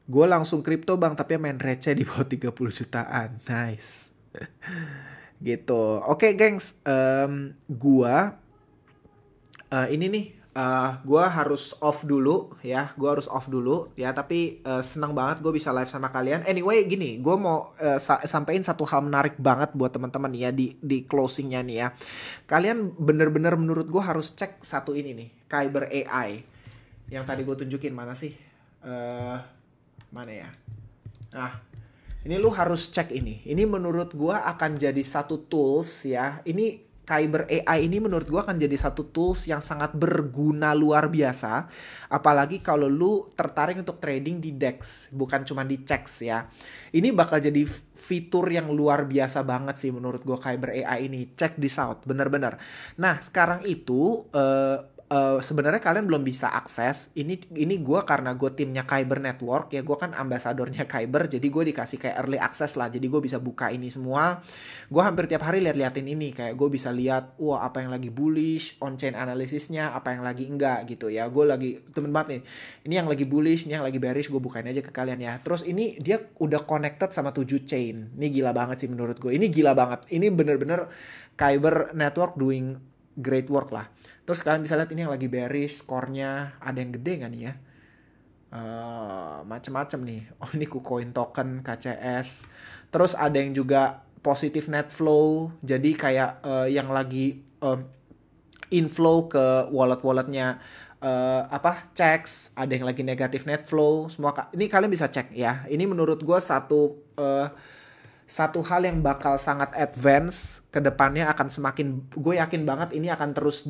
Gue langsung kripto bang, tapi main receh di bawah 30 jutaan. Nice. Gitu. Oke, gengs. Gua ini nih, gua harus off dulu ya. Gua harus off dulu ya. Tapi senang banget gue bisa live sama kalian. Anyway, gini, gue mau sampaikan satu hal menarik banget buat teman-teman ya di closingnya nih ya. Kalian bener-bener menurut gue harus cek satu ini nih, Kyber AI. Yang tadi gue tunjukin mana sih? Mana ya? Nah, ini lu harus cek ini. Ini menurut gua akan jadi satu tools ya. Ini Kyber AI ini menurut gua akan jadi satu tools yang sangat berguna luar biasa. Apalagi kalau lu tertarik untuk trading di DEX, bukan cuma di CEX ya. Ini bakal jadi fitur yang luar biasa banget sih menurut gua Kyber AI ini. Check this out, bener-bener. Nah, sekarang itu sebenarnya kalian belum bisa akses ini gue, karena gue timnya Kyber Network ya, gue kan ambasadornya Kyber, jadi gue dikasih kayak early access lah, jadi gue bisa buka ini semua. Gue hampir tiap hari liatin ini, kayak gue bisa lihat wah apa yang lagi bullish, on chain analisisnya, apa yang lagi enggak gitu ya. Gue lagi temen banget nih, ini yang lagi bullish, ini yang lagi bearish, gue bukain aja ke kalian ya. Terus ini dia udah connected sama 7 chain. Ini gila banget sih menurut gue, ini gila banget, ini bener-bener Kyber Network doing great work lah. Terus kalian bisa lihat ini yang lagi bearish, skornya ada yang gede nggak nih ya? Macem-macem nih. Oh, ini KuCoin token, KCS. Terus ada yang juga positive net flow. Jadi kayak yang lagi inflow ke wallet-walletnya checks. Ada yang lagi negatif net flow. Semua ini kalian bisa cek ya. Ini menurut gue satu hal yang bakal sangat advance ke depannya, akan semakin, gue yakin banget ini akan terus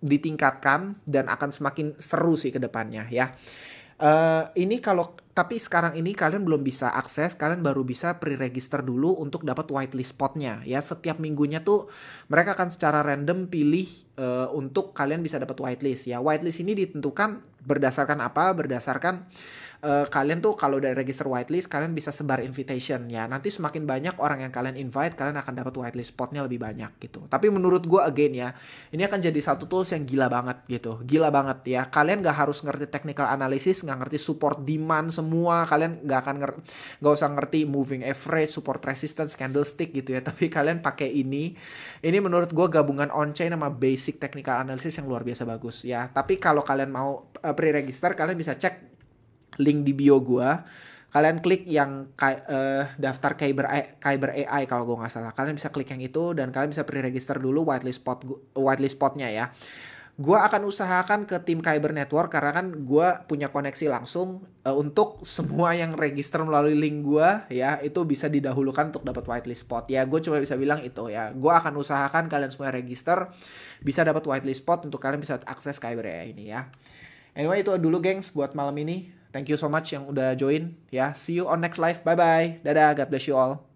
ditingkatkan dan akan semakin seru sih ke depannya ya. Ini tapi sekarang ini kalian belum bisa akses, kalian baru bisa pre-register dulu untuk dapat whitelist spotnya ya. Setiap minggunya tuh mereka akan secara random pilih untuk kalian bisa dapat whitelist ya. Whitelist ini ditentukan berdasarkan apa? Berdasarkan kalian tuh kalau udah register whitelist, kalian bisa sebar invitation ya. Nanti semakin banyak orang yang kalian invite, kalian akan dapat whitelist spotnya lebih banyak gitu. Tapi menurut gue again ya, ini akan jadi satu tools yang gila banget gitu. Gila banget ya. Kalian gak harus ngerti technical analysis, gak ngerti support demand semua. Kalian gak usah ngerti moving average, support resistance, candlestick gitu ya. Tapi kalian pakai ini. Ini menurut gue gabungan on-chain sama basic technical analysis yang luar biasa bagus ya. Tapi kalau kalian mau pre-register, kalian bisa cek link di bio gue. Kalian klik yang daftar Kyber AI kalau gue nggak salah. Kalian bisa klik yang itu dan kalian bisa pre-register dulu whitelist spotnya ya. Gue akan usahakan ke tim Kyber Network karena kan gue punya koneksi langsung untuk semua yang register melalui link gue ya, itu bisa didahulukan untuk dapat whitelist spot ya. Gue cuma bisa bilang itu ya. Gue akan usahakan kalian semua register bisa dapat whitelist spot untuk kalian bisa akses Kyber AI ini ya. Anyway, itu dulu gengs buat malam ini. Thank you so much yang udah join ya. See you on next live. Bye bye. Dadah. God bless you all.